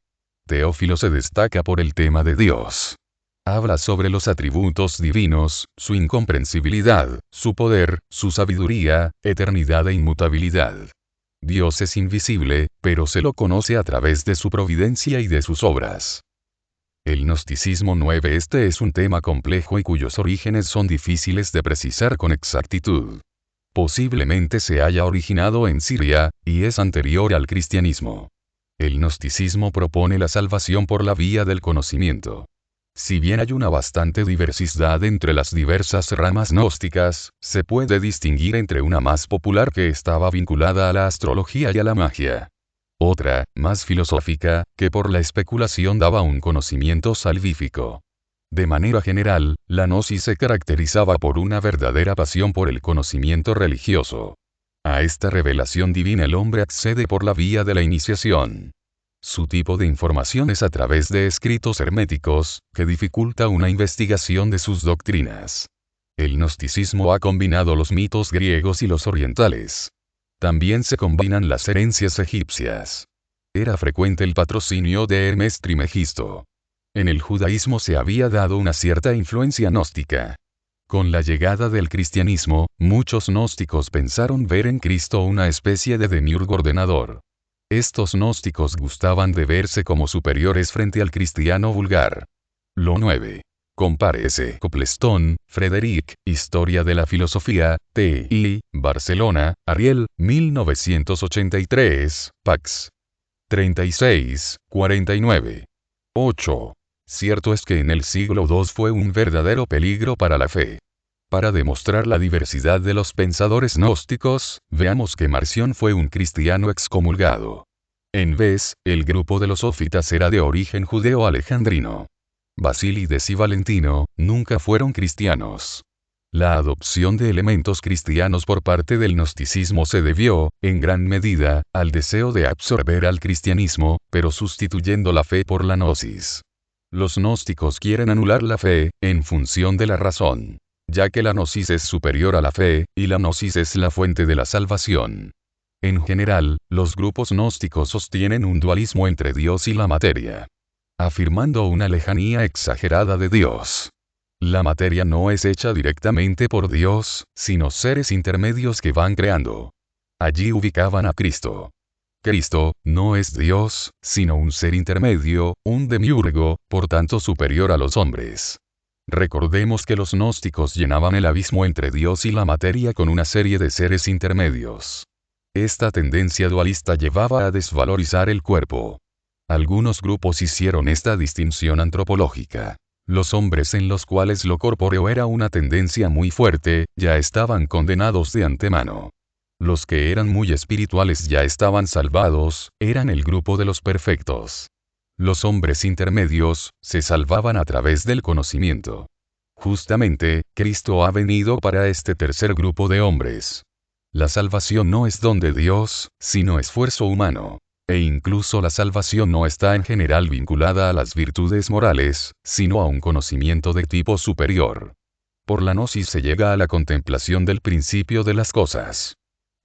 Teófilo se destaca por el tema de Dios. Habla sobre los atributos divinos, su incomprensibilidad, su poder, su sabiduría, eternidad e inmutabilidad. Dios es invisible, pero se lo conoce a través de su providencia y de sus obras. El gnosticismo 9. Este es un tema complejo y cuyos orígenes son difíciles de precisar con exactitud. Posiblemente se haya originado en Siria, y es anterior al cristianismo. El gnosticismo propone la salvación por la vía del conocimiento. Si bien hay una bastante diversidad entre las diversas ramas gnósticas, se puede distinguir entre una más popular que estaba vinculada a la astrología y a la magia. Otra, más filosófica, que por la especulación daba un conocimiento salvífico. De manera general, la gnosis se caracterizaba por una verdadera pasión por el conocimiento religioso. A esta revelación divina el hombre accede por la vía de la iniciación. Su tipo de información es a través de escritos herméticos, que dificulta una investigación de sus doctrinas. El gnosticismo ha combinado los mitos griegos y los orientales. También se combinan las herencias egipcias. Era frecuente el patrocinio de Hermes Trimegisto. En el judaísmo se había dado una cierta influencia gnóstica. Con la llegada del cristianismo, muchos gnósticos pensaron ver en Cristo una especie de demiurgo ordenador. Estos gnósticos gustaban de verse como superiores frente al cristiano vulgar. Lo 9. Compárese. Coplestón, Frederic, Historia de la Filosofía, T.I., Barcelona, Ariel, 1983, Pax. 36, 49. 8. Cierto es que en el siglo II fue un verdadero peligro para la fe. Para demostrar la diversidad de los pensadores gnósticos, veamos que Marción fue un cristiano excomulgado. En vez, el grupo de los sófitas era de origen judeo-alejandrino. Basílides y Valentino nunca fueron cristianos. La adopción de elementos cristianos por parte del gnosticismo se debió, en gran medida, al deseo de absorber al cristianismo, pero sustituyendo la fe por la gnosis. Los gnósticos quieren anular la fe, en función de la razón, ya que la gnosis es superior a la fe, y la gnosis es la fuente de la salvación. En general, los grupos gnósticos sostienen un dualismo entre Dios y la materia, afirmando una lejanía exagerada de Dios. La materia no es hecha directamente por Dios, sino seres intermedios que van creando. Allí ubicaban a Cristo. Cristo no es Dios, sino un ser intermedio, un demiurgo, por tanto superior a los hombres. Recordemos que los gnósticos llenaban el abismo entre Dios y la materia con una serie de seres intermedios. Esta tendencia dualista llevaba a desvalorizar el cuerpo. Algunos grupos hicieron esta distinción antropológica. Los hombres en los cuales lo corpóreo era una tendencia muy fuerte, ya estaban condenados de antemano. Los que eran muy espirituales ya estaban salvados, eran el grupo de los perfectos. Los hombres intermedios, se salvaban a través del conocimiento. Justamente, Cristo ha venido para este tercer grupo de hombres. La salvación no es don de Dios, sino esfuerzo humano. E incluso la salvación no está en general vinculada a las virtudes morales, sino a un conocimiento de tipo superior. Por la gnosis se llega a la contemplación del principio de las cosas.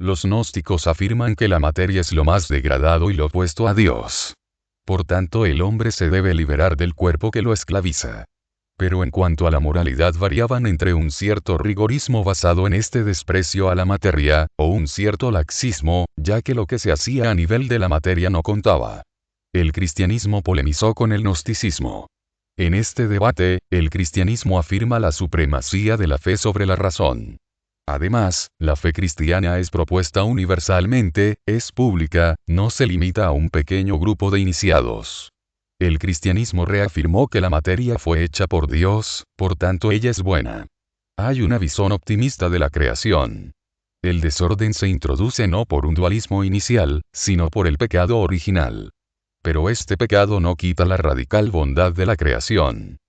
Los gnósticos afirman que la materia es lo más degradado y lo opuesto a Dios. Por tanto, el hombre se debe liberar del cuerpo que lo esclaviza. Pero en cuanto a la moralidad variaban entre un cierto rigorismo basado en este desprecio a la materia, o un cierto laxismo, ya que lo que se hacía a nivel de la materia no contaba. El cristianismo polemizó con el gnosticismo. En este debate, el cristianismo afirma la supremacía de la fe sobre la razón. Además, la fe cristiana es propuesta universalmente, es pública, no se limita a un pequeño grupo de iniciados. El cristianismo reafirmó que la materia fue hecha por Dios, por tanto ella es buena. Hay una visión optimista de la creación. El desorden se introduce no por un dualismo inicial, sino por el pecado original. Pero este pecado no quita la radical bondad de la creación.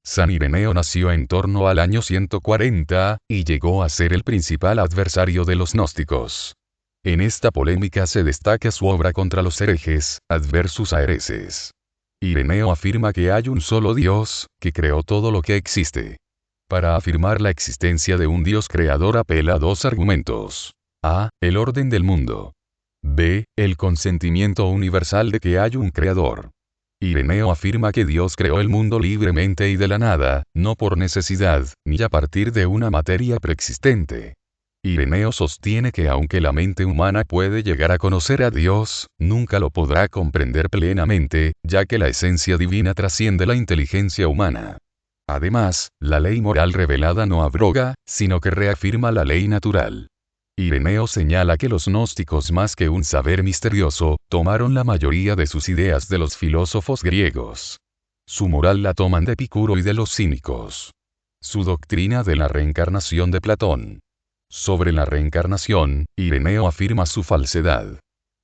San Ireneo nació en torno al año 140, y llegó a ser el principal adversario de los gnósticos. En esta polémica se destaca su obra contra los herejes, Adversus a hereses. Ireneo afirma que hay un solo Dios, que creó todo lo que existe. Para afirmar la existencia de un Dios creador apela a dos argumentos. A. El orden del mundo. B. El consentimiento universal de que hay un creador. Ireneo afirma que Dios creó el mundo libremente y de la nada, no por necesidad, ni a partir de una materia preexistente. Ireneo sostiene que aunque la mente humana puede llegar a conocer a Dios, nunca lo podrá comprender plenamente, ya que la esencia divina trasciende la inteligencia humana. Además, la ley moral revelada no abroga, sino que reafirma la ley natural. Ireneo señala que los gnósticos, más que un saber misterioso, tomaron la mayoría de sus ideas de los filósofos griegos. Su moral la toman de Epicuro y de los cínicos. Su doctrina de la reencarnación de Platón. Sobre la reencarnación, Ireneo afirma su falsedad.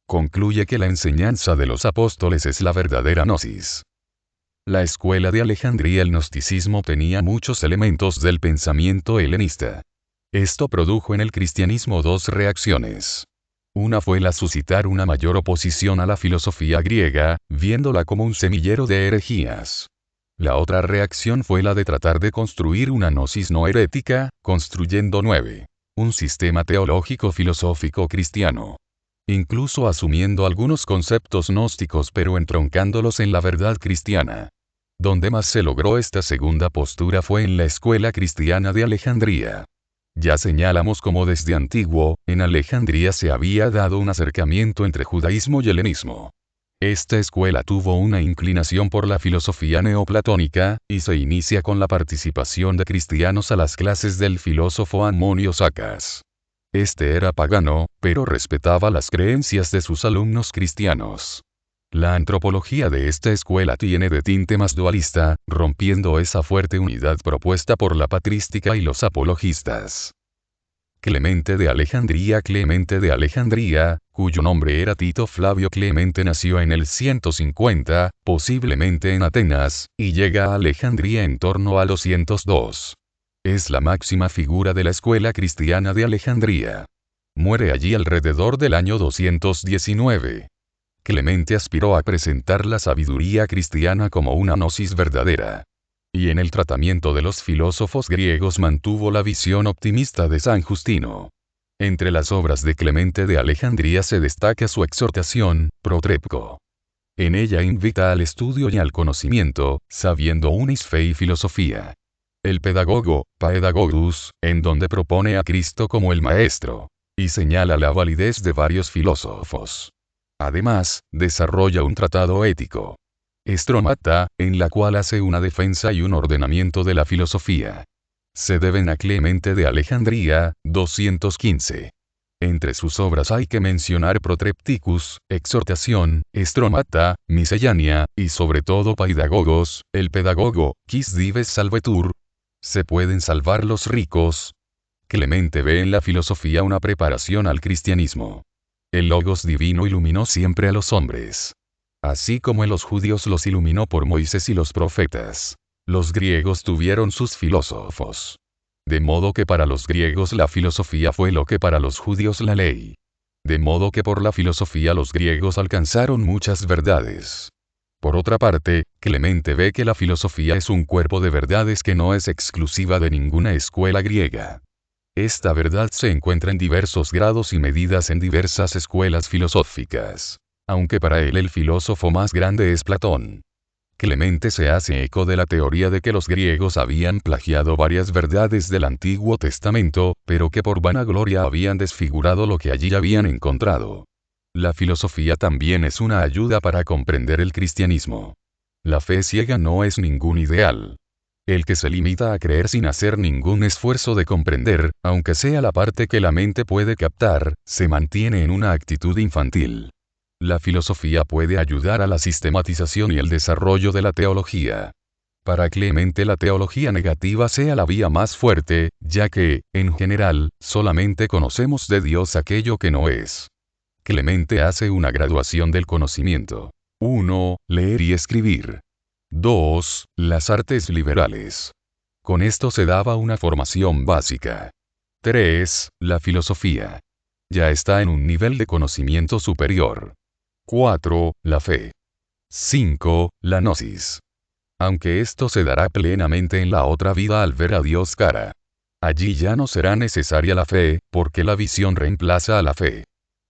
Concluye que la enseñanza de los apóstoles es la verdadera gnosis. La escuela de Alejandría, el gnosticismo, tenía muchos elementos del pensamiento helenista. Esto produjo en el cristianismo dos reacciones. Una fue la suscitar una mayor oposición a la filosofía griega, viéndola como un semillero de herejías. La otra reacción fue la de tratar de construir una gnosis no herética, construyendo un sistema teológico filosófico cristiano. Incluso asumiendo algunos conceptos gnósticos pero entroncándolos en la verdad cristiana. Donde más se logró esta segunda postura fue en la escuela cristiana de Alejandría. Ya señalamos cómo desde antiguo, en Alejandría se había dado un acercamiento entre judaísmo y helenismo. Esta escuela tuvo una inclinación por la filosofía neoplatónica, y se inicia con la participación de cristianos a las clases del filósofo Amonio Sacas. Este era pagano, pero respetaba las creencias de sus alumnos cristianos. La antropología de esta escuela tiene de tinte más dualista, rompiendo esa fuerte unidad propuesta por la patrística y los apologistas. Clemente de Alejandría, cuyo nombre era Tito Flavio Clemente, nació en el 150, posiblemente en Atenas, y llega a Alejandría en torno a los 102. Es la máxima figura de la escuela cristiana de Alejandría. Muere allí alrededor del año 219. Clemente aspiró a presentar la sabiduría cristiana como una gnosis verdadera. Y en el tratamiento de los filósofos griegos mantuvo la visión optimista de San Justino. Entre las obras de Clemente de Alejandría se destaca su exhortación, Protrepco. En ella invita al estudio y al conocimiento, sabiendo unis fe y filosofía. El pedagogo, Paedagogus, en donde propone a Cristo como el maestro, y señala la validez de varios filósofos. Además, desarrolla un tratado ético, Estromata, en la cual hace una defensa y un ordenamiento de la filosofía. Se deben a Clemente de Alejandría, 215. Entre sus obras hay que mencionar Protrepticus, Exhortación, Estromata, Miscelánea, y sobre todo Paidagogos, el pedagogo, Quis dives salvetur. ¿Se pueden salvar los ricos? Clemente ve en la filosofía una preparación al cristianismo. El Logos divino iluminó siempre a los hombres. Así como en los judíos los iluminó por Moisés y los profetas. Los griegos tuvieron sus filósofos. De modo que para los griegos la filosofía fue lo que para los judíos la ley. De modo que por la filosofía los griegos alcanzaron muchas verdades. Por otra parte, Clemente ve que la filosofía es un cuerpo de verdades que no es exclusiva de ninguna escuela griega. Esta verdad se encuentra en diversos grados y medidas en diversas escuelas filosóficas. Aunque para él el filósofo más grande es Platón. Clemente se hace eco de la teoría de que los griegos habían plagiado varias verdades del Antiguo Testamento, pero que por vanagloria habían desfigurado lo que allí habían encontrado. La filosofía también es una ayuda para comprender el cristianismo. La fe ciega no es ningún ideal. El que se limita a creer sin hacer ningún esfuerzo de comprender, aunque sea la parte que la mente puede captar, se mantiene en una actitud infantil. La filosofía puede ayudar a la sistematización y el desarrollo de la teología. Para Clemente la teología negativa sea la vía más fuerte, ya que, en general, solamente conocemos de Dios aquello que no es. Clemente hace una graduación del conocimiento. 1. Leer y escribir. 2. Las artes liberales. Con esto se daba una formación básica. 3. La filosofía. Ya está en un nivel de conocimiento superior. 4. La fe. 5. La gnosis. Aunque esto se dará plenamente en la otra vida al ver a Dios cara. Allí ya no será necesaria la fe, porque la visión reemplaza a la fe.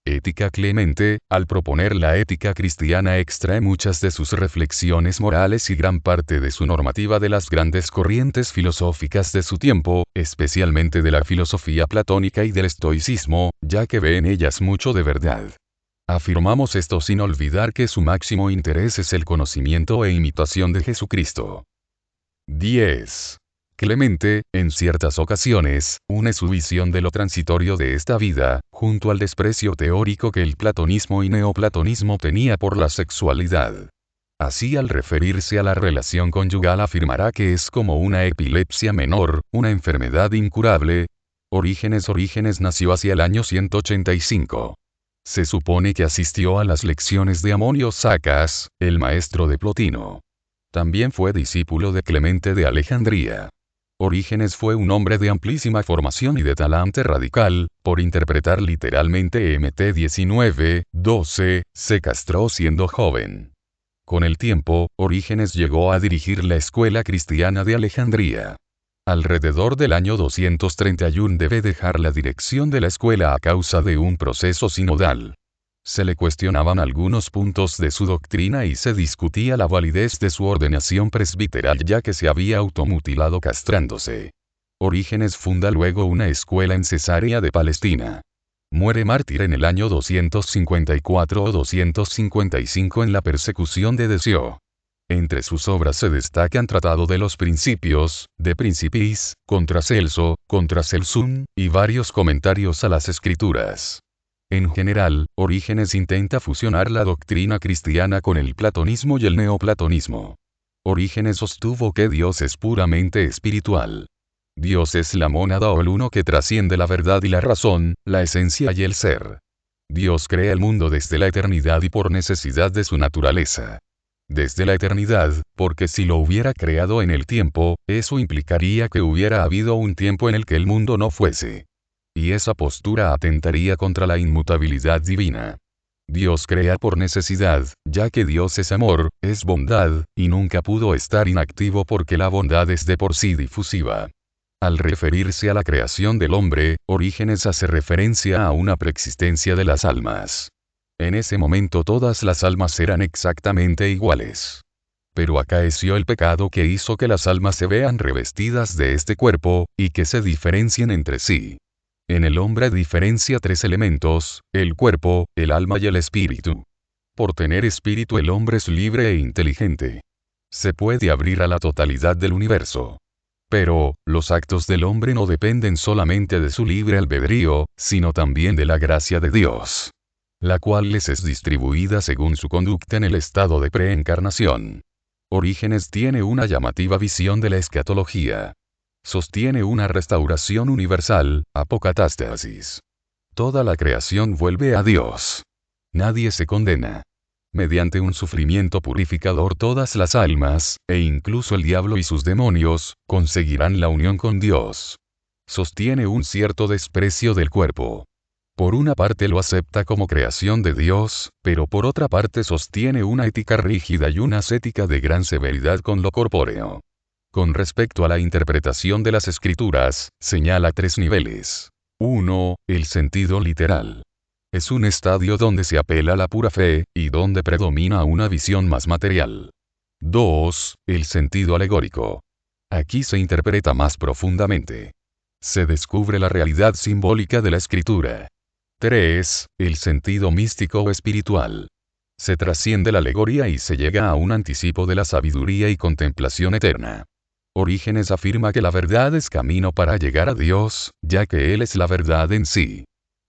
Ética Clemente, al proponer la ética cristiana extrae muchas de sus reflexiones morales y gran parte de su normativa de las grandes corrientes filosóficas de su tiempo, especialmente de la filosofía platónica y del estoicismo, ya que ve en ellas mucho de verdad. Afirmamos esto sin olvidar que su máximo interés es el conocimiento e imitación de Jesucristo. 10. Clemente, en ciertas ocasiones, une su visión de lo transitorio de esta vida, junto al desprecio teórico que el platonismo y neoplatonismo tenía por la sexualidad. Así al referirse a la relación conyugal afirmará que es como una epilepsia menor, una enfermedad incurable. Orígenes nació hacia el año 185. Se supone que asistió a las lecciones de Amonio Sacas, el maestro de Plotino. También fue discípulo de Clemente de Alejandría. Orígenes fue un hombre de amplísima formación y de talante radical, por interpretar literalmente Mt 19:12, se castró siendo joven. Con el tiempo, Orígenes llegó a dirigir la escuela cristiana de Alejandría. Alrededor del año 231 debe dejar la dirección de la escuela a causa de un proceso sinodal. Se le cuestionaban algunos puntos de su doctrina y se discutía la validez de su ordenación presbiteral ya que se había automutilado castrándose. Orígenes funda luego una escuela en Cesarea de Palestina. Muere mártir en el año 254 o 255 en la persecución de Decio. Entre sus obras se destacan Tratado de los Principios, De Principis, Contra Celso, Contra Celsum, y varios comentarios a las Escrituras. En general, Orígenes intenta fusionar la doctrina cristiana con el platonismo y el neoplatonismo. Orígenes sostuvo que Dios es puramente espiritual. Dios es la mónada o el uno que trasciende la verdad y la razón, la esencia y el ser. Dios crea el mundo desde la eternidad y por necesidad de su naturaleza. Desde la eternidad, porque si lo hubiera creado en el tiempo, eso implicaría que hubiera habido un tiempo en el que el mundo no fuese. Y esa postura atentaría contra la inmutabilidad divina. Dios crea por necesidad, ya que Dios es amor, es bondad, y nunca pudo estar inactivo porque la bondad es de por sí difusiva. Al referirse a la creación del hombre, Orígenes hace referencia a una preexistencia de las almas. En ese momento todas las almas eran exactamente iguales. Pero acaeció el pecado que hizo que las almas se vean revestidas de este cuerpo, y que se diferencien entre sí. En el hombre diferencia tres elementos, el cuerpo, el alma y el espíritu. Por tener espíritu el hombre es libre e inteligente. Se puede abrir a la totalidad del universo. Pero, los actos del hombre no dependen solamente de su libre albedrío, sino también de la gracia de Dios, la cual les es distribuida según su conducta en el estado de preencarnación. Orígenes tiene una llamativa visión de la escatología. Sostiene una restauración universal, apocatástasis. Toda la creación vuelve a Dios. Nadie se condena. Mediante un sufrimiento purificador todas las almas, e incluso el diablo y sus demonios, conseguirán la unión con Dios. Sostiene un cierto desprecio del cuerpo. Por una parte lo acepta como creación de Dios, pero por otra parte sostiene una ética rígida y una ascética de gran severidad con lo corpóreo. Con respecto a la interpretación de las escrituras, señala tres niveles. 1. El sentido literal. Es un estadio donde se apela a la pura fe, y donde predomina una visión más material. 2. El sentido alegórico. Aquí se interpreta más profundamente. Se descubre la realidad simbólica de la escritura. 3. El sentido místico o espiritual. Se trasciende la alegoría y se llega a un anticipo de la sabiduría y contemplación eterna. Orígenes afirma que la verdad es camino para llegar a Dios, ya que Él es la verdad en sí.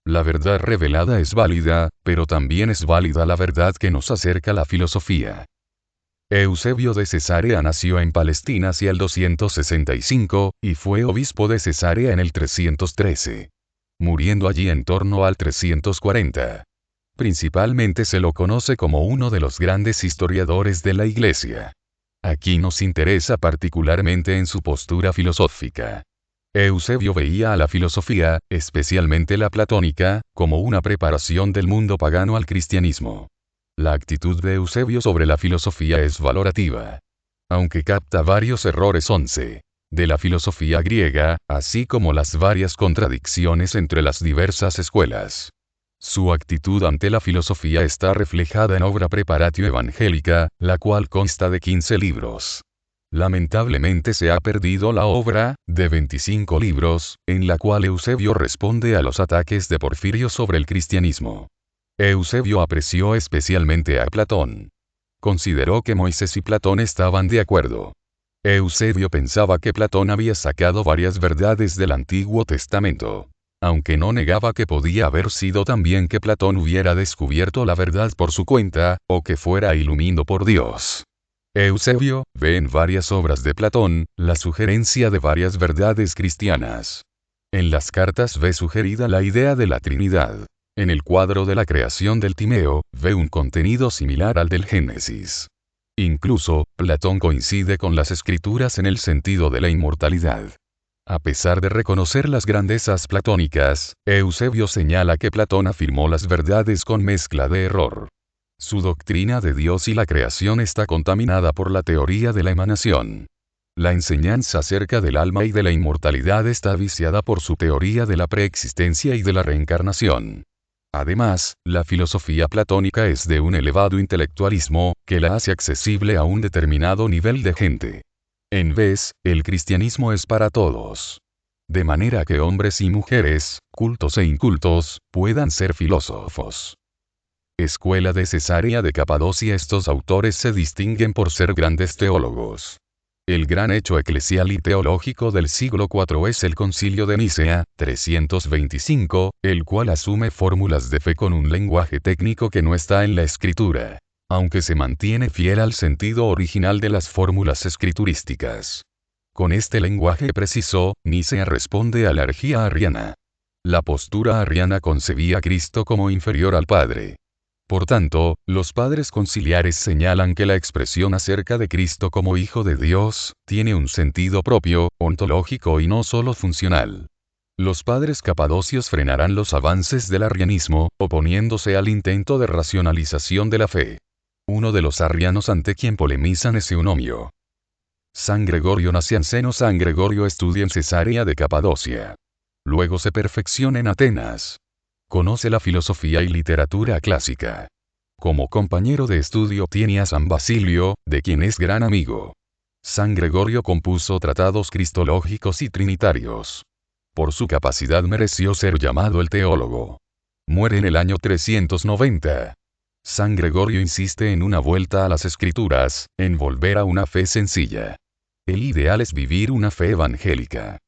La verdad revelada es válida, pero también es válida la verdad que nos acerca a la filosofía. Eusebio de Cesarea nació en Palestina hacia el 265, y fue obispo de Cesarea en el 313. Muriendo allí en torno al 340. Principalmente se lo conoce como uno de los grandes historiadores de la Iglesia. Aquí nos interesa particularmente en su postura filosófica. Eusebio veía a la filosofía, especialmente la platónica, como una preparación del mundo pagano al cristianismo. La actitud de Eusebio sobre la filosofía es valorativa. Aunque capta varios errores de la filosofía griega, así como las varias contradicciones entre las diversas escuelas. Su actitud ante la filosofía está reflejada en Obra Preparatio Evangelica, la cual consta de 15 libros. Lamentablemente se ha perdido la obra, de 25 libros, en la cual Eusebio responde a los ataques de Porfirio sobre el cristianismo. Eusebio apreció especialmente a Platón. Consideró que Moisés y Platón estaban de acuerdo. Eusebio pensaba que Platón había sacado varias verdades del Antiguo Testamento, aunque no negaba que podía haber sido también que Platón hubiera descubierto la verdad por su cuenta, o que fuera iluminado por Dios. Eusebio ve en varias obras de Platón la sugerencia de varias verdades cristianas. En las cartas ve sugerida la idea de la Trinidad. En el cuadro de la creación del Timeo, ve un contenido similar al del Génesis. Incluso, Platón coincide con las escrituras en el sentido de la inmortalidad. A pesar de reconocer las grandezas platónicas, Eusebio señala que Platón afirmó las verdades con mezcla de error. Su doctrina de Dios y la creación está contaminada por la teoría de la emanación. La enseñanza acerca del alma y de la inmortalidad está viciada por su teoría de la preexistencia y de la reencarnación. Además, la filosofía platónica es de un elevado intelectualismo, que la hace accesible a un determinado nivel de gente. En vez, el cristianismo es para todos. De manera que hombres y mujeres, cultos e incultos, puedan ser filósofos. Escuela de Cesarea de Capadocia. Estos autores se distinguen por ser grandes teólogos. El gran hecho eclesial y teológico del siglo IV es el Concilio de Nicea, 325, el cual asume fórmulas de fe con un lenguaje técnico que no está en la escritura, aunque se mantiene fiel al sentido original de las fórmulas escriturísticas. Con este lenguaje preciso, Nicea responde a la herejía arriana. La postura arriana concebía a Cristo como inferior al Padre. Por tanto, los padres conciliares señalan que la expresión acerca de Cristo como Hijo de Dios, tiene un sentido propio, ontológico y no solo funcional. Los padres capadocios frenarán los avances del arrianismo, oponiéndose al intento de racionalización de la fe. Uno de los arrianos ante quien polemizan es Eunomio. San Gregorio Nacianceno. San Gregorio estudia en Cesarea de Capadocia. Luego se perfecciona en Atenas. Conoce la filosofía y literatura clásica. Como compañero de estudio tiene a San Basilio, de quien es gran amigo. San Gregorio compuso tratados cristológicos y trinitarios. Por su capacidad mereció ser llamado el teólogo. Muere en el año 390. San Gregorio insiste en una vuelta a las Escrituras, en volver a una fe sencilla. El ideal es vivir una fe evangélica.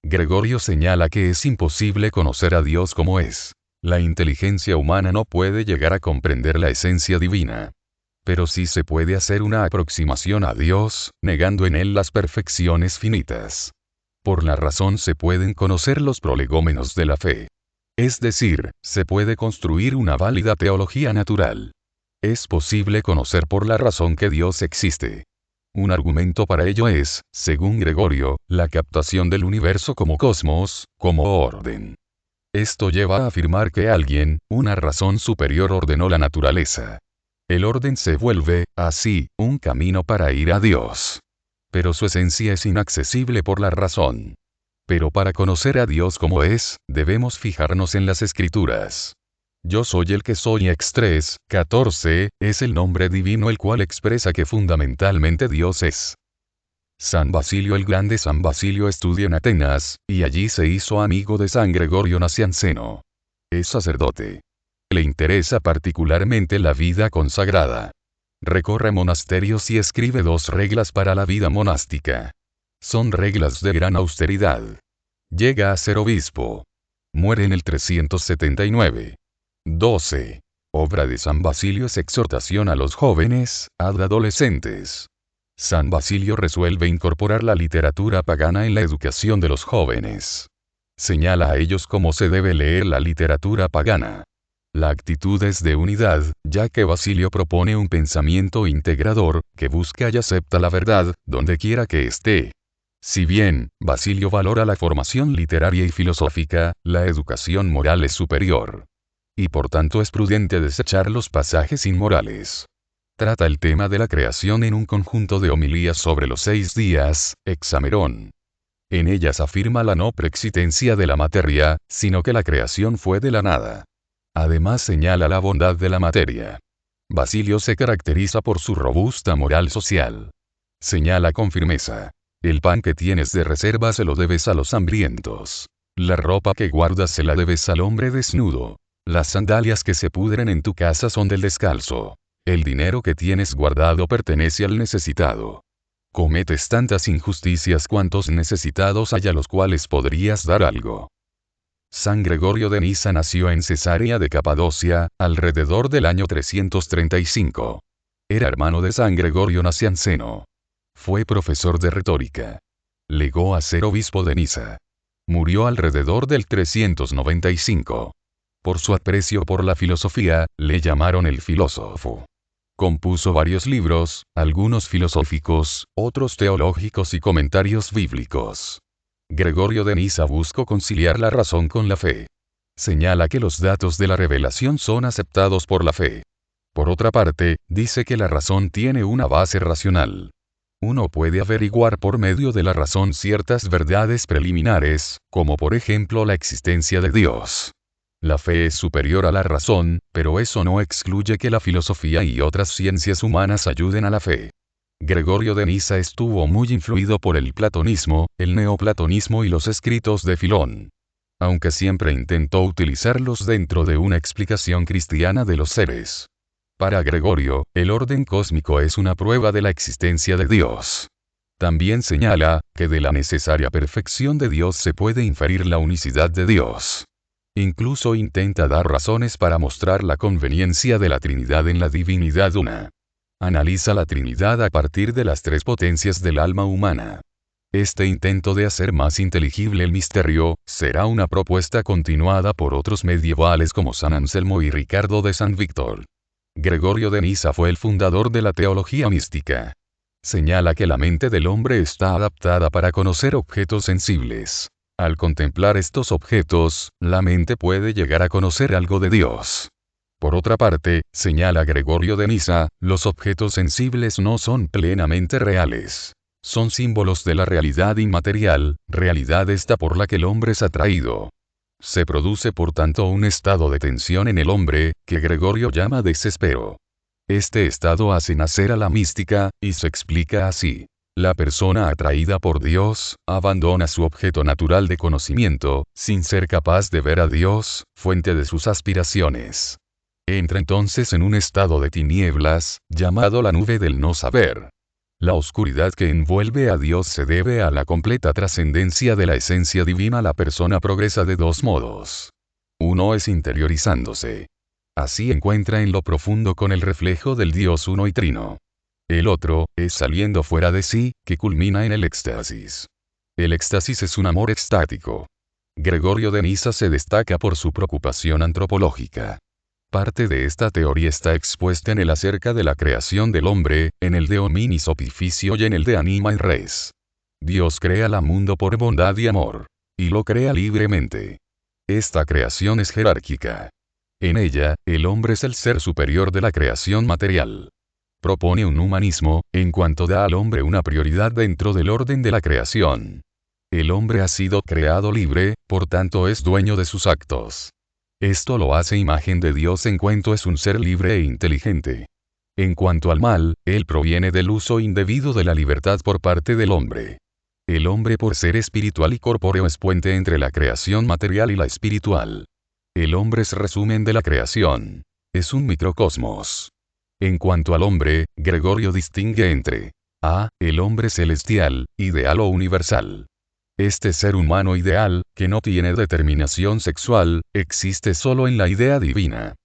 Gregorio señala que es imposible conocer a Dios como es. La inteligencia humana no puede llegar a comprender la esencia divina. Pero sí se puede hacer una aproximación a Dios, negando en él las perfecciones finitas. Por la razón se pueden conocer los prolegómenos de la fe. Es decir, se puede construir una válida teología natural. Es posible conocer por la razón que Dios existe. Un argumento para ello es, según Gregorio, la captación del universo como cosmos, como orden. Esto lleva a afirmar que alguien, una razón superior ordenó la naturaleza. El orden se vuelve, así, un camino para ir a Dios. Pero su esencia es inaccesible por la razón. Pero para conocer a Dios como es, debemos fijarnos en las Escrituras. Yo soy el que soy ex 3:14, es el nombre divino el cual expresa que fundamentalmente Dios es. San Basilio el Grande. San Basilio estudia en Atenas, y allí se hizo amigo de San Gregorio Nacianceno. Es sacerdote. Le interesa particularmente la vida consagrada. Recorre monasterios y escribe 2 reglas para la vida monástica. Son reglas de gran austeridad. Llega a ser obispo. Muere en el 379. 12. Obra de San Basilio es exhortación a los jóvenes, adolescentes. San Basilio resuelve incorporar la literatura pagana en la educación de los jóvenes. Señala a ellos cómo se debe leer la literatura pagana. La actitud es de unidad, ya que Basilio propone un pensamiento integrador, que busca y acepta la verdad, donde quiera que esté. Si bien, Basilio valora la formación literaria y filosófica, la educación moral es superior. Y por tanto es prudente desechar los pasajes inmorales. Trata el tema de la creación en un conjunto de homilías sobre los 6 días, Hexamerón. En ellas afirma la no preexistencia de la materia, sino que la creación fue de la nada. Además señala la bondad de la materia. Basilio se caracteriza por su robusta moral social. Señala con firmeza: el pan que tienes de reserva se lo debes a los hambrientos. La ropa que guardas se la debes al hombre desnudo. Las sandalias que se pudren en tu casa son del descalzo. El dinero que tienes guardado pertenece al necesitado. Cometes tantas injusticias cuantos necesitados hay a los cuales podrías dar algo. San Gregorio de Nisa nació en Cesarea de Capadocia, alrededor del año 335. Era hermano de San Gregorio Nacianceno. Fue profesor de retórica. Llegó a ser obispo de Nisa. Murió alrededor del 395. Por su aprecio por la filosofía, le llamaron el filósofo. Compuso varios libros, algunos filosóficos, otros teológicos y comentarios bíblicos. Gregorio de Nisa buscó conciliar la razón con la fe. Señala que los datos de la revelación son aceptados por la fe. Por otra parte, dice que la razón tiene una base racional. Uno puede averiguar por medio de la razón ciertas verdades preliminares, como por ejemplo la existencia de Dios. La fe es superior a la razón, pero eso no excluye que la filosofía y otras ciencias humanas ayuden a la fe. Gregorio de Nisa estuvo muy influido por el platonismo, el neoplatonismo y los escritos de Filón. Aunque siempre intentó utilizarlos dentro de una explicación cristiana de los seres. Para Gregorio, el orden cósmico es una prueba de la existencia de Dios. También señala, que de la necesaria perfección de Dios se puede inferir la unicidad de Dios. Incluso intenta dar razones para mostrar la conveniencia de la Trinidad en la divinidad una. Analiza la Trinidad a partir de las 3 potencias del alma humana. Este intento de hacer más inteligible el misterio, será una propuesta continuada por otros medievales como San Anselmo y Ricardo de San Víctor. Gregorio de Nisa fue el fundador de la teología mística. Señala que la mente del hombre está adaptada para conocer objetos sensibles. Al contemplar estos objetos, la mente puede llegar a conocer algo de Dios. Por otra parte, señala Gregorio de Nisa, los objetos sensibles no son plenamente reales. Son símbolos de la realidad inmaterial, realidad esta por la que el hombre es atraído. Se produce por tanto un estado de tensión en el hombre, que Gregorio llama desespero. Este estado hace nacer a la mística, y se explica así. La persona atraída por Dios, abandona su objeto natural de conocimiento, sin ser capaz de ver a Dios, fuente de sus aspiraciones. Entra entonces en un estado de tinieblas, llamado la nube del no saber. La oscuridad que envuelve a Dios se debe a la completa trascendencia de la esencia divina. La persona progresa de dos modos. Uno es interiorizándose. Así encuentra en lo profundo con el reflejo del Dios uno y trino. El otro, es saliendo fuera de sí, que culmina en el éxtasis. El éxtasis es un amor extático. Gregorio de Nisa se destaca por su preocupación antropológica. Parte de esta teoría está expuesta en el acerca de la creación del hombre, en el de Hominis Opificio y en el de Anima y Res. Dios crea al mundo por bondad y amor. Y lo crea libremente. Esta creación es jerárquica. En ella, el hombre es el ser superior de la creación material. Propone un humanismo, en cuanto da al hombre una prioridad dentro del orden de la creación. El hombre ha sido creado libre, por tanto es dueño de sus actos. Esto lo hace imagen de Dios en cuanto es un ser libre e inteligente. En cuanto al mal, él proviene del uso indebido de la libertad por parte del hombre. El hombre por ser espiritual y corpóreo es puente entre la creación material y la espiritual. El hombre es resumen de la creación. Es un microcosmos. En cuanto al hombre, Gregorio distingue entre a. El hombre celestial, ideal o universal. Este ser humano ideal, que no tiene determinación sexual, existe solo en la idea divina.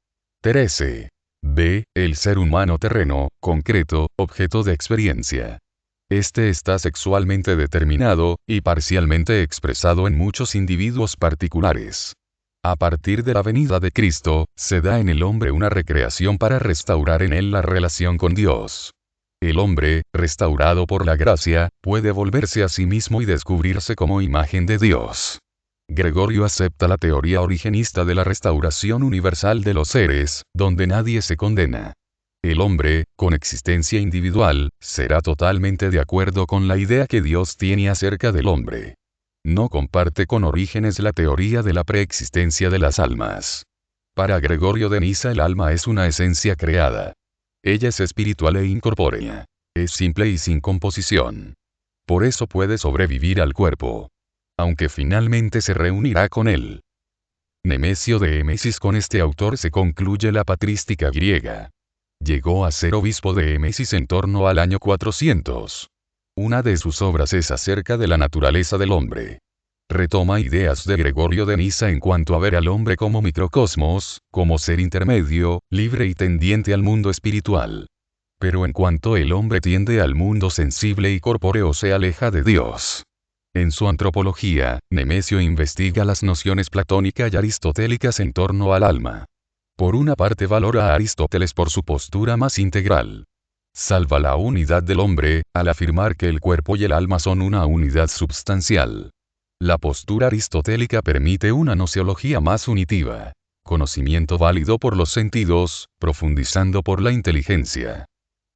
13. B. El ser humano terreno, concreto, objeto de experiencia. Este está sexualmente determinado, y parcialmente expresado en muchos individuos particulares. A partir de la venida de Cristo, se da en el hombre una recreación para restaurar en él la relación con Dios. El hombre, restaurado por la gracia, puede volverse a sí mismo y descubrirse como imagen de Dios. Gregorio acepta la teoría origenista de la restauración universal de los seres, donde nadie se condena. El hombre, con existencia individual, será totalmente de acuerdo con la idea que Dios tiene acerca del hombre. No comparte con Orígenes la teoría de la preexistencia de las almas. Para Gregorio de Nisa el alma es una esencia creada. Ella es espiritual e incorpórea. Es simple y sin composición. Por eso puede sobrevivir al cuerpo. Aunque finalmente se reunirá con él. Nemesio de Émesis. Con este autor se concluye la patrística griega. Llegó a ser obispo de Émesis en torno al año 400. Una de sus obras es acerca de la naturaleza del hombre. Retoma ideas de Gregorio de Nisa en cuanto a ver al hombre como microcosmos, como ser intermedio, libre y tendiente al mundo espiritual. Pero en cuanto el hombre tiende al mundo sensible y corpóreo se aleja de Dios. En su antropología, Nemesio investiga las nociones platónicas y aristotélicas en torno al alma. Por una parte valora a Aristóteles por su postura más integral. Salva la unidad del hombre, al afirmar que el cuerpo y el alma son una unidad substancial. La postura aristotélica permite una nociología más unitiva. Conocimiento válido por los sentidos, profundizando por la inteligencia.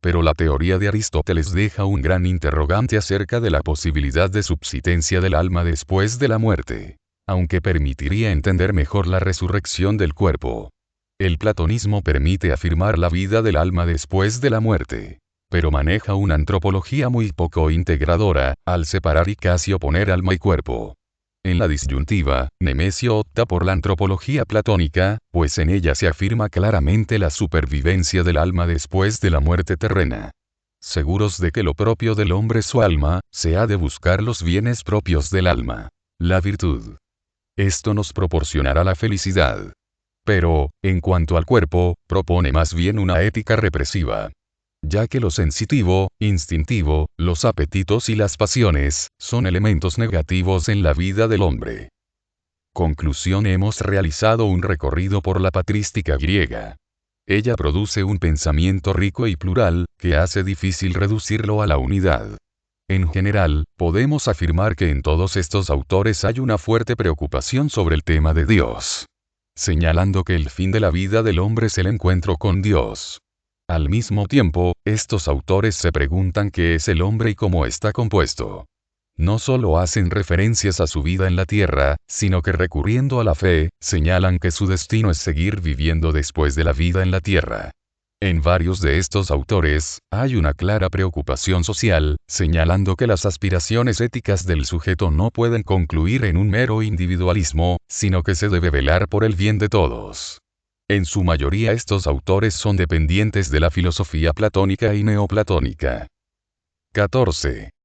Pero la teoría de Aristóteles deja un gran interrogante acerca de la posibilidad de subsistencia del alma después de la muerte, aunque permitiría entender mejor la resurrección del cuerpo. El platonismo permite afirmar la vida del alma después de la muerte, pero maneja una antropología muy poco integradora, al separar y casi oponer alma y cuerpo. En la disyuntiva, Nemesio opta por la antropología platónica, pues en ella se afirma claramente la supervivencia del alma después de la muerte terrena. Seguros de que lo propio del hombre es su alma, se ha de buscar los bienes propios del alma, la virtud. Esto nos proporcionará la felicidad. Pero, en cuanto al cuerpo, propone más bien una ética represiva. Ya que lo sensitivo, instintivo, los apetitos y las pasiones, son elementos negativos en la vida del hombre. Conclusión: hemos realizado un recorrido por la patrística griega. Ella produce un pensamiento rico y plural, que hace difícil reducirlo a la unidad. En general, podemos afirmar que en todos estos autores hay una fuerte preocupación sobre el tema de Dios, señalando que el fin de la vida del hombre es el encuentro con Dios. Al mismo tiempo, estos autores se preguntan qué es el hombre y cómo está compuesto. No solo hacen referencias a su vida en la tierra, sino que recurriendo a la fe, señalan que su destino es seguir viviendo después de la vida en la tierra. En varios de estos autores, hay una clara preocupación social, señalando que las aspiraciones éticas del sujeto no pueden concluir en un mero individualismo, sino que se debe velar por el bien de todos. En su mayoría estos autores son dependientes de la filosofía platónica y neoplatónica. 14.